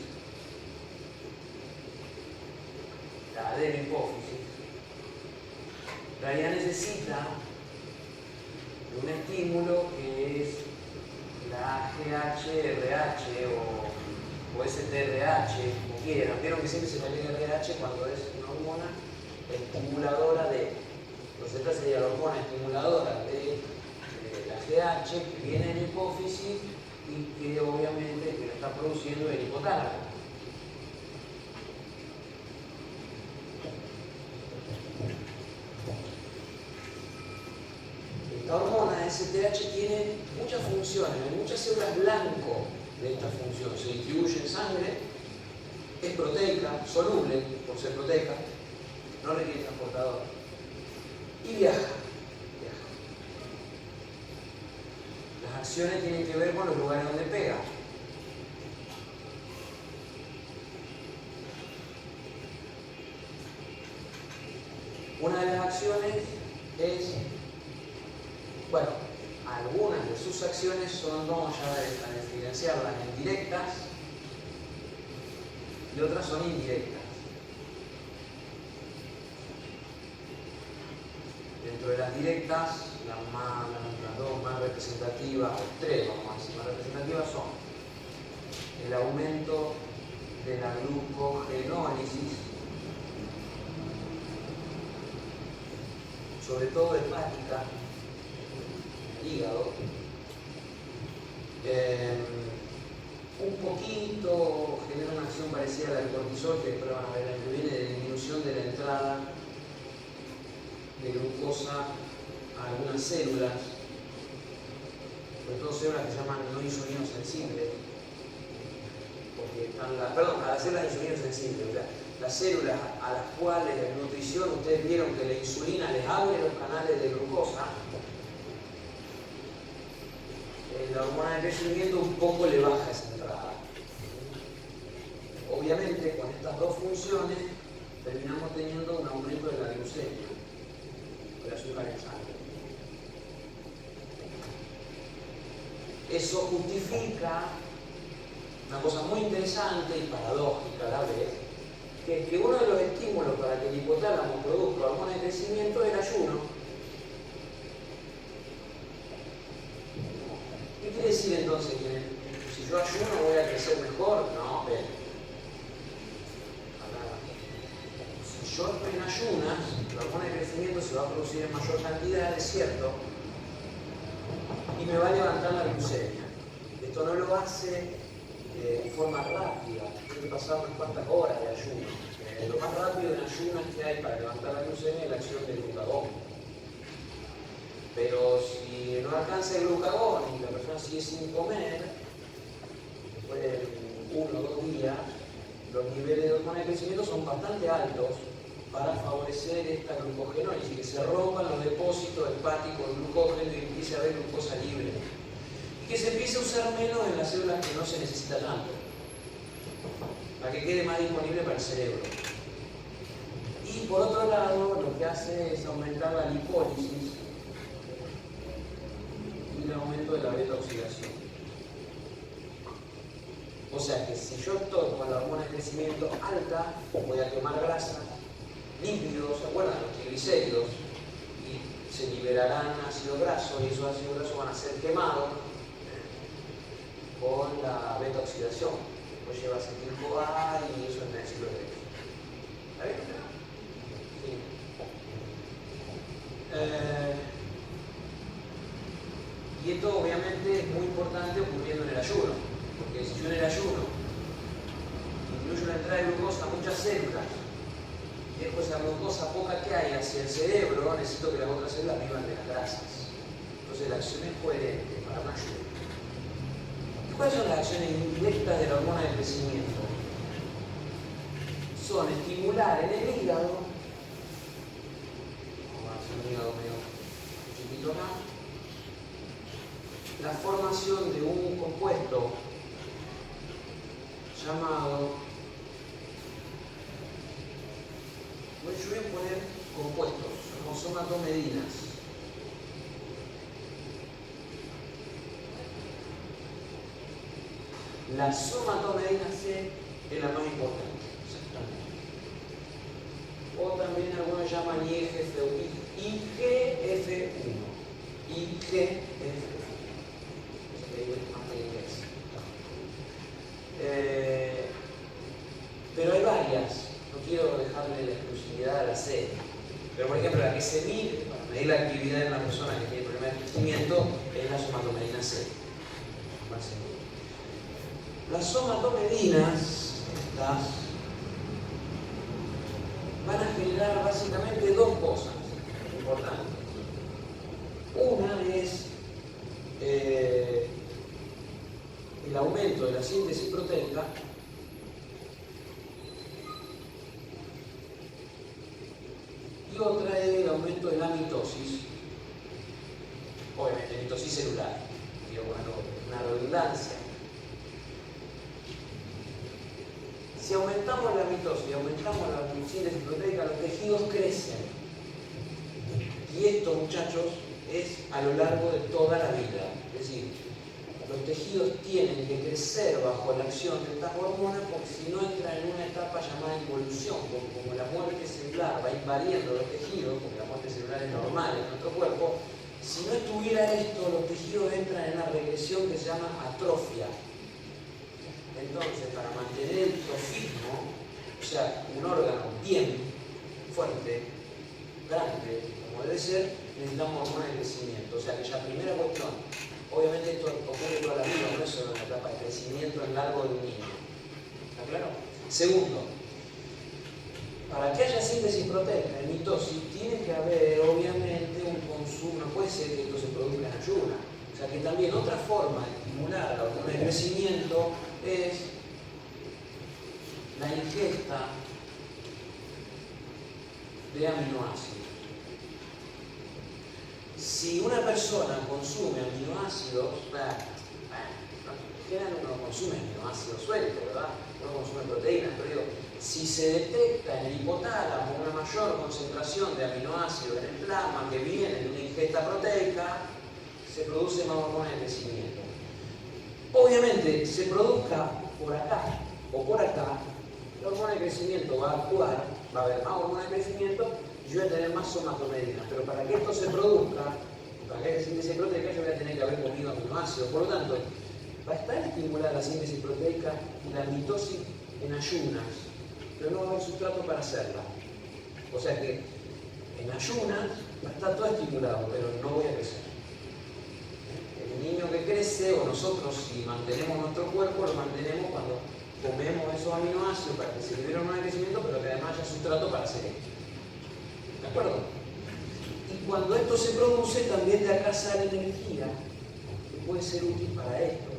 la adenohipófisis, en realidad necesita de un estímulo que es la GHRH o STRH, como quieran. Vieron que siempre se le agrega RH cuando es una hormona estimuladora de. Entonces esta sería la hormona estimuladora de la GH que viene en la hipófisis y que obviamente que la está produciendo el hipotálamo. La hormona STH tiene muchas funciones, hay muchas células blanco de esta función. Se distribuye en sangre, es proteica, soluble por ser proteica, no requiere transportador y viaja. Las acciones tienen que ver con los lugares donde pega. Una de las acciones es, bueno, algunas de sus acciones son, vamos ya a diferenciarlas en directas y otras son indirectas. Dentro de las directas, las dos más representativas, o tres, vamos a decir, más representativas son el aumento de la glucogenólisis, sobre todo hepática, hígado, un poquito genera una acción parecida a la del cortisol, que después van a ver en el que viene, de disminución de la entrada de glucosa a algunas células, sobre todo células que se llaman no insulinosensibles, porque están a las células insulinosensibles, o sea, las células a las cuales en nutrición ustedes vieron que la insulina les abre los canales de glucosa, la hormona de crecimiento un poco le baja esa entrada. Obviamente con estas dos funciones terminamos teniendo un aumento de la glucemia, del azúcar en sangre. Eso justifica una cosa muy interesante y paradójica a la vez, que es que uno de los estímulos para que el hipotálamo produzca hormona de crecimiento es el ayuno. ¿Qué quiere decir entonces? Que si yo ayuno voy a crecer mejor. No, pero si yo estoy en ayunas, la hormona de crecimiento se va a producir en mayor cantidad, es cierto, y me va a levantar la glucemia. Esto no lo hace de forma rápida, tiene que pasar unas cuantas horas de ayuno. Lo más rápido en ayunas que hay para levantar la glucemia es la acción del glucagón. Pero si no alcanza el glucagón y la persona sigue sin comer, después de 1 o 2 días, los niveles de hormona de crecimiento son bastante altos para favorecer esta glucogenólisis, que se rompan los depósitos hepáticos de glucógeno y empiece a haber glucosa libre. Y que se empiece a usar menos en las células que no se necesita tanto, para que quede más disponible para el cerebro. Y por otro lado, lo que hace es aumentar la lipólisis y el aumento de la beta-oxidación. O sea que si yo estoy con la hormona de crecimiento alta, voy a quemar grasa, lípidos, ¿se acuerdan? Los triglicéridos, y se liberarán ácido graso, y esos ácidos grasos van a ser quemados con la beta-oxidación. Después lleva acetil-CoA y eso es metilciclo de hecho. ¿Está bien? Sí. Y esto obviamente es muy importante ocurriendo en el ayuno, porque si yo en el ayuno incluyo la entrada de glucosa a muchas células, y después la glucosa poca que hay hacia el cerebro, necesito que las otras células vivan de las grasas. Entonces la acción es coherente para un ayuno. ¿Cuáles son las acciones indirectas de la hormona de crecimiento? Son estimular en el hígado, vamos a hacer un hígado medio chiquito acá, la formación de un compuesto llamado, bueno, yo voy a poner compuestos, como somatomedinas. La somatomedina C es la más importante, exactamente. O también algunos llaman IGF-1. Pero hay varias, no quiero dejarle la exclusividad a la C. Pero por ejemplo, la que se mide para medir la actividad de una persona que tiene problemas de crecimiento es la somatomedina C. Las somatomedinas, estas, van a generar básicamente dos cosas importantes. Una es el aumento de la síntesis proteica y otra es el aumento de la mitosis, obviamente mitosis celular, digo, bueno, una redundancia. Si aumentamos la mitosis y aumentamos la síntesis proteica, los tejidos crecen. Y esto, muchachos, es a lo largo de toda la vida. Es decir, los tejidos tienen que crecer bajo la acción de estas hormonas porque si no entran en una etapa llamada involución, porque como la muerte celular va invadiendo los tejidos, porque la muerte celular es normal en nuestro cuerpo, si no estuviera esto, los tejidos entran en una regresión que se llama atrofia. Entonces, para mantener el trofismo, o sea, un órgano bien fuerte, grande, como debe ser, necesitamos hormonas de crecimiento. O sea, que la primera cuestión, obviamente esto ocurre toda la vida, no es solo en la etapa de crecimiento en largo de un niño. ¿Está claro? Segundo, para que haya síntesis proteica en mitosis, tiene que haber, obviamente, un consumo, no puede ser que esto se produzca en ayuna. O sea, que también otra forma de estimular la hormona de crecimiento es la ingesta de aminoácidos. Si una persona consume aminoácidos, en general uno consume aminoácidos sueltos, ¿verdad? Uno consume proteínas, pero digo, si se detecta en el hipotálamo una mayor concentración de aminoácidos en el plasma que viene de una ingesta proteica, se produce más hormona de crecimiento. Obviamente, se produzca por acá o por acá, la hormona de crecimiento va a actuar, va a haber más hormona de crecimiento y yo voy a tener más somatomedinas. Pero para que esto se produzca, para que haya síntesis proteica, yo voy a tener que haber comido aminoácidos. Por lo tanto, va a estar estimulada la síntesis proteica y la mitosis en ayunas, pero no va a haber sustrato para hacerla. O sea que en ayunas va a estar todo estimulado, pero no voy a crecer. El niño que crece, o nosotros si mantenemos nuestro cuerpo, lo mantenemos cuando comemos esos aminoácidos para que se libere hormona de crecimiento, pero que además haya sustrato para hacer esto. ¿De acuerdo? Y cuando esto se produce, también de acá sale energía que puede ser útil para esto.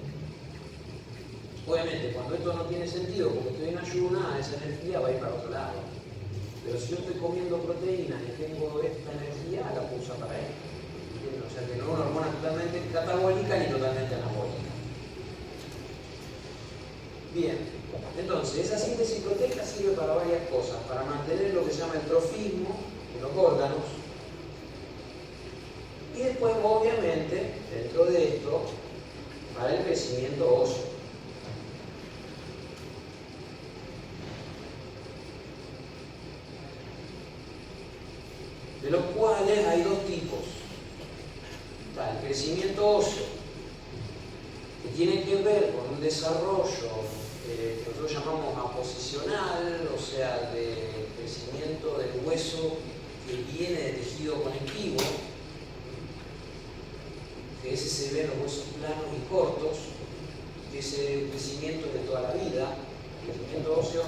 Obviamente, cuando esto no tiene sentido, porque estoy en ayuna, esa energía va a ir para otro lado. Pero si yo estoy comiendo proteínas y tengo esta energía, la puedo usar para esto. ¿Entienden? O sea que no es una hormona totalmente catabólica ni totalmente anabólica. Bien, entonces esa síntesis proteica sirve para varias cosas, para mantener lo que se llama el trofismo de los órganos, y después obviamente dentro de esto para el crecimiento óseo. De los cuales hay dos tipos. Está el crecimiento óseo, que tiene que ver con un desarrollo que nosotros llamamos aposicional, o sea, de crecimiento del hueso que viene de tejido conectivo, que ese se ve en los huesos planos y cortos, que ese crecimiento de toda la vida, crecimiento óseo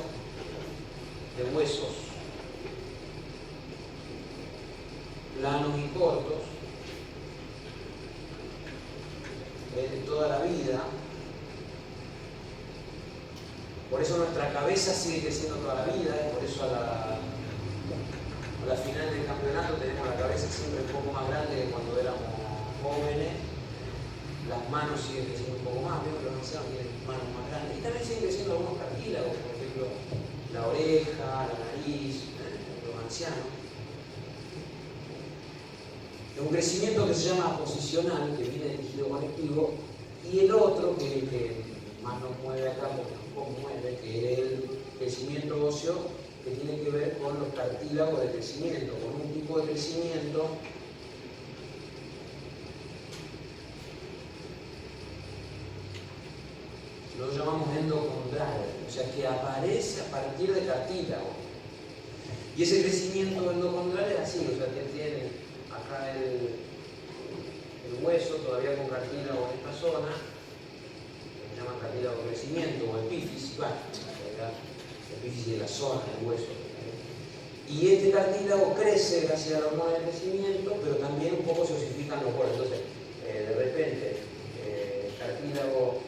de huesos planos y cortos, de toda la vida. Por eso nuestra cabeza sigue creciendo toda la vida, y por eso a la final del campeonato tenemos la cabeza siempre un poco más grande que cuando éramos jóvenes. Las manos siguen creciendo un poco más, vemos que los ancianos tienen manos más grandes. Y también siguen creciendo algunos cartílagos, por ejemplo, la oreja, la nariz, los ancianos. Es un crecimiento que se llama aposicional, que viene del tejido conectivo, y el otro, que más nos mueve acá, porque tampoco mueve, que es el crecimiento óseo, que tiene que ver con los cartílagos de crecimiento, con un tipo de crecimiento lo llamamos endocondral, o sea que aparece a partir de cartílago. Y ese crecimiento endocondral es así, o sea que tiene acá el hueso todavía con cartílago en esta zona, que se llama cartílago de crecimiento o epífisis, bueno, epífisis de la zona del hueso. Y este cartílago crece gracias a la hormona de crecimiento, pero también un poco se osifican los bordes. Entonces, de repente, el cartílago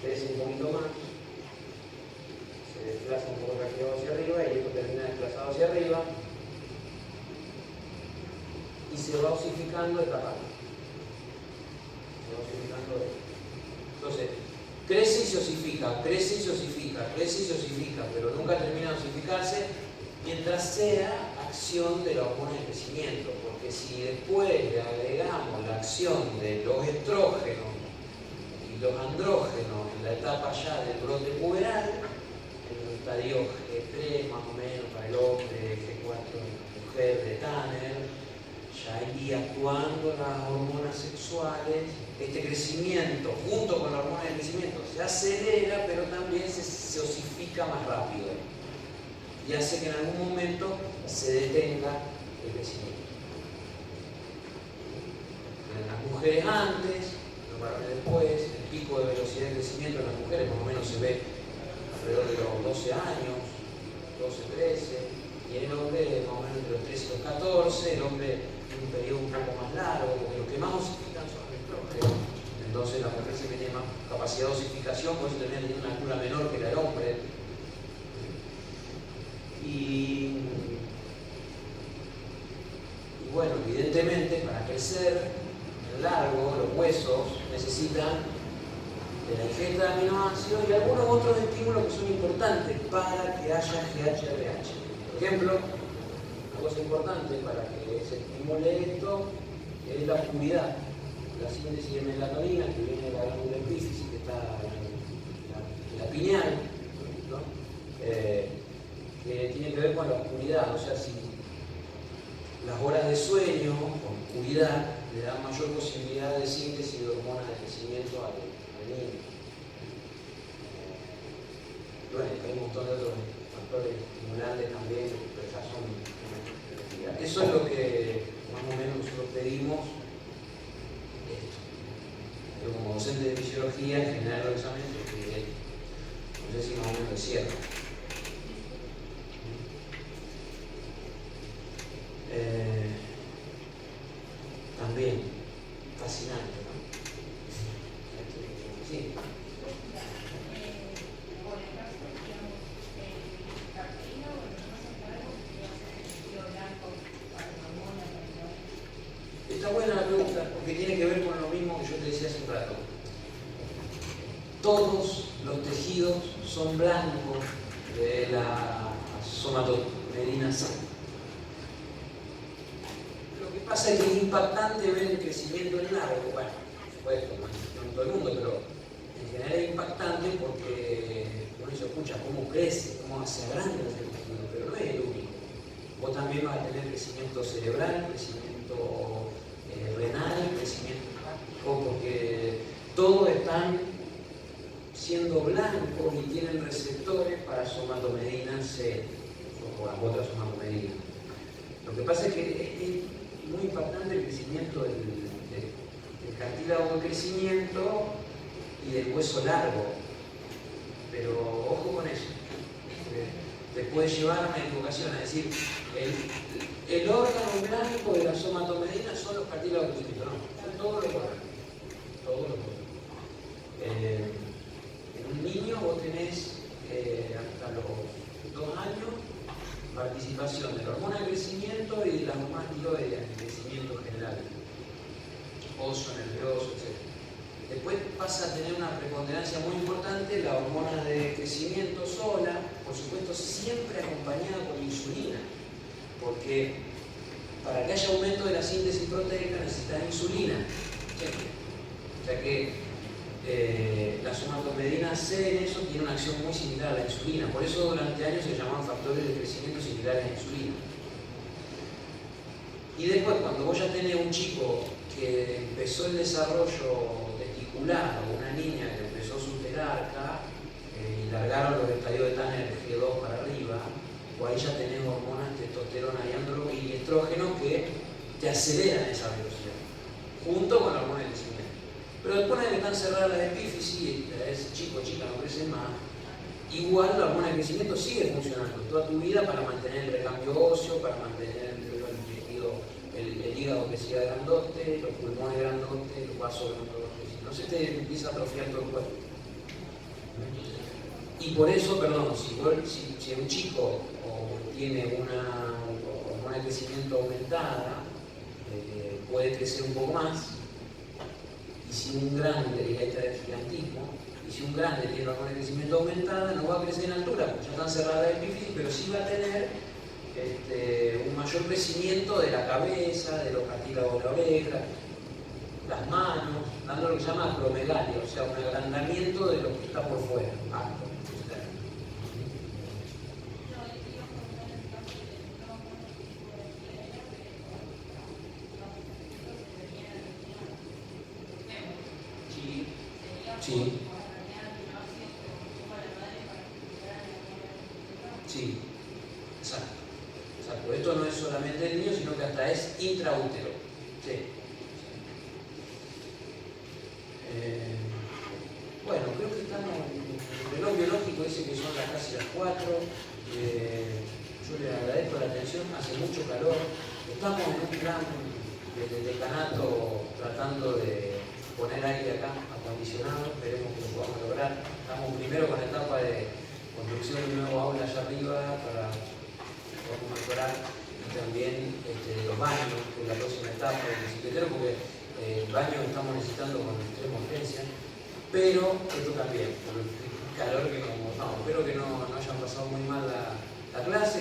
crece un poquito más, se desplaza un poco hacia arriba y esto termina desplazado hacia arriba y se va osificando esta parte. Se va osificando esto. Entonces, crece y se osifica, crece y se osifica, crece y se osifica, pero nunca termina de osificarse mientras sea acción de la hormona de crecimiento, porque si después le agregamos la acción de los estrógenos y los andrógenos en la etapa ya del brote puberal, en el estadio G3 más o menos para el hombre, G4 en la mujer de Tanner, ya iría actuando las hormonas sexuales. Este crecimiento, junto con la hormona de crecimiento, se acelera, pero también se osifica más rápido y hace que en algún momento se detenga el crecimiento. En las mujeres antes, en los varones después, el pico de velocidad de crecimiento en las mujeres más o menos se ve alrededor de los 12 años, 12, 13, y en el hombre más o menos entre los 13 y los 14, el hombre en un periodo un poco más largo, porque los que más osifican son los estrógenos. Entonces la mujer siempre tiene más capacidad de osificación, por eso también tiene una altura menor que la del hombre. Y bueno, evidentemente para crecer largo, los huesos necesitan de la ingesta de aminoácidos y algunos otros estímulos que son importantes para que haya GHRH. Por ejemplo, una cosa importante para que se estimule esto es la oscuridad, la síntesis de melatonina que viene de la glándula epífisis, que está en la pineal, ¿no? Que tiene que ver con la oscuridad, o sea, si las horas de sueño con oscuridad le dan mayor posibilidad de síntesis de hormonas de crecimiento al niño. Bueno, hay un montón de otros factores estimulantes también, pero ya son investigados. Eso es lo que más o menos nosotros pedimos. Yo como docente de fisiología, en general los exámenes, no sé si más o menos es cierto. son blancos de la somatomedina C. Lo que pasa es que es impactante ver el crecimiento en largo. Bueno, por supuesto, no en todo el mundo, pero en general es impactante porque uno se escucha cómo crece, cómo se agranda el tejido, pero no es el único. Vos también vas a tener crecimiento cerebral, crecimiento renal, crecimiento hepático, porque todos están siendo blancos y tienen receptores para somatomedina C o las otras somatomedinas. Lo que pasa es que es muy impactante el crecimiento del cartílago de crecimiento y del hueso largo, pero ojo con eso, te puede llevar a una equivocación, es decir, el órgano blanco de la somatomedina son los cartílagos de crecimiento, no, son todos los órganos, todos los órganos. En un niño vos tenés hasta los 2 años participación de la hormona de crecimiento y de las hormonas tiroideas en el crecimiento general, óseo, nervioso, etc. Después pasa a tener una preponderancia muy importante la hormona de crecimiento sola, por supuesto siempre acompañada por insulina, porque para que haya aumento de la síntesis proteica necesitas insulina, siempre. O sea que la somatomedina C en eso tiene una acción muy similar a la insulina, por eso durante años se llamaban factores de crecimiento similares a la insulina. Y después, cuando vos ya tenés un chico que empezó el desarrollo testicular o una niña que empezó su telarca y largaron los estadios de Tanner G2 para arriba, o ahí ya tenés hormonas, testosterona y estrógeno que te aceleran esa velocidad, junto con la hormona de crecimiento. Pero después de que están cerradas las epífisis y ese chico o chica no crecen más, igual la hormona de crecimiento sigue funcionando toda tu vida para mantener el recambio óseo, para mantener el hígado que siga grandote, los pulmones grandotes, los vasos grandotes. No se te empieza a atrofiar todo el cuerpo. Y por eso, perdón, si un chico tiene una hormona de crecimiento aumentada, puede crecer un poco más. Y si un grande, y ahí está el gigantismo, y si un grande tiene la hormona de crecimiento aumentada, no va a crecer en altura, porque ya están cerradas las epífisis, pero sí va a tener un mayor crecimiento de la cabeza, de los cartílagos de la oreja, las manos, dando lo que se llama acromegalia, o sea, un agrandamiento de lo que está por fuera. Sí. Sí, exacto. Esto no es solamente el niño, sino que hasta es intraútero. Sí. Bueno, creo que estamos. El reloj biológico dice que son casi las 4. Yo le agradezco la atención, hace mucho calor. Estamos en un plan de decanato tratando de poner aire acá acondicionado, esperemos que lo podamos lograr. Estamos primero con la etapa de construcción de un nuevo aula allá arriba para poder mejorar, y también los baños, que es la próxima etapa del bicicletero, porque el baño estamos necesitando con extrema urgencia, pero esto también, por el calor que nos. Espero que no hayan pasado muy mal la clase.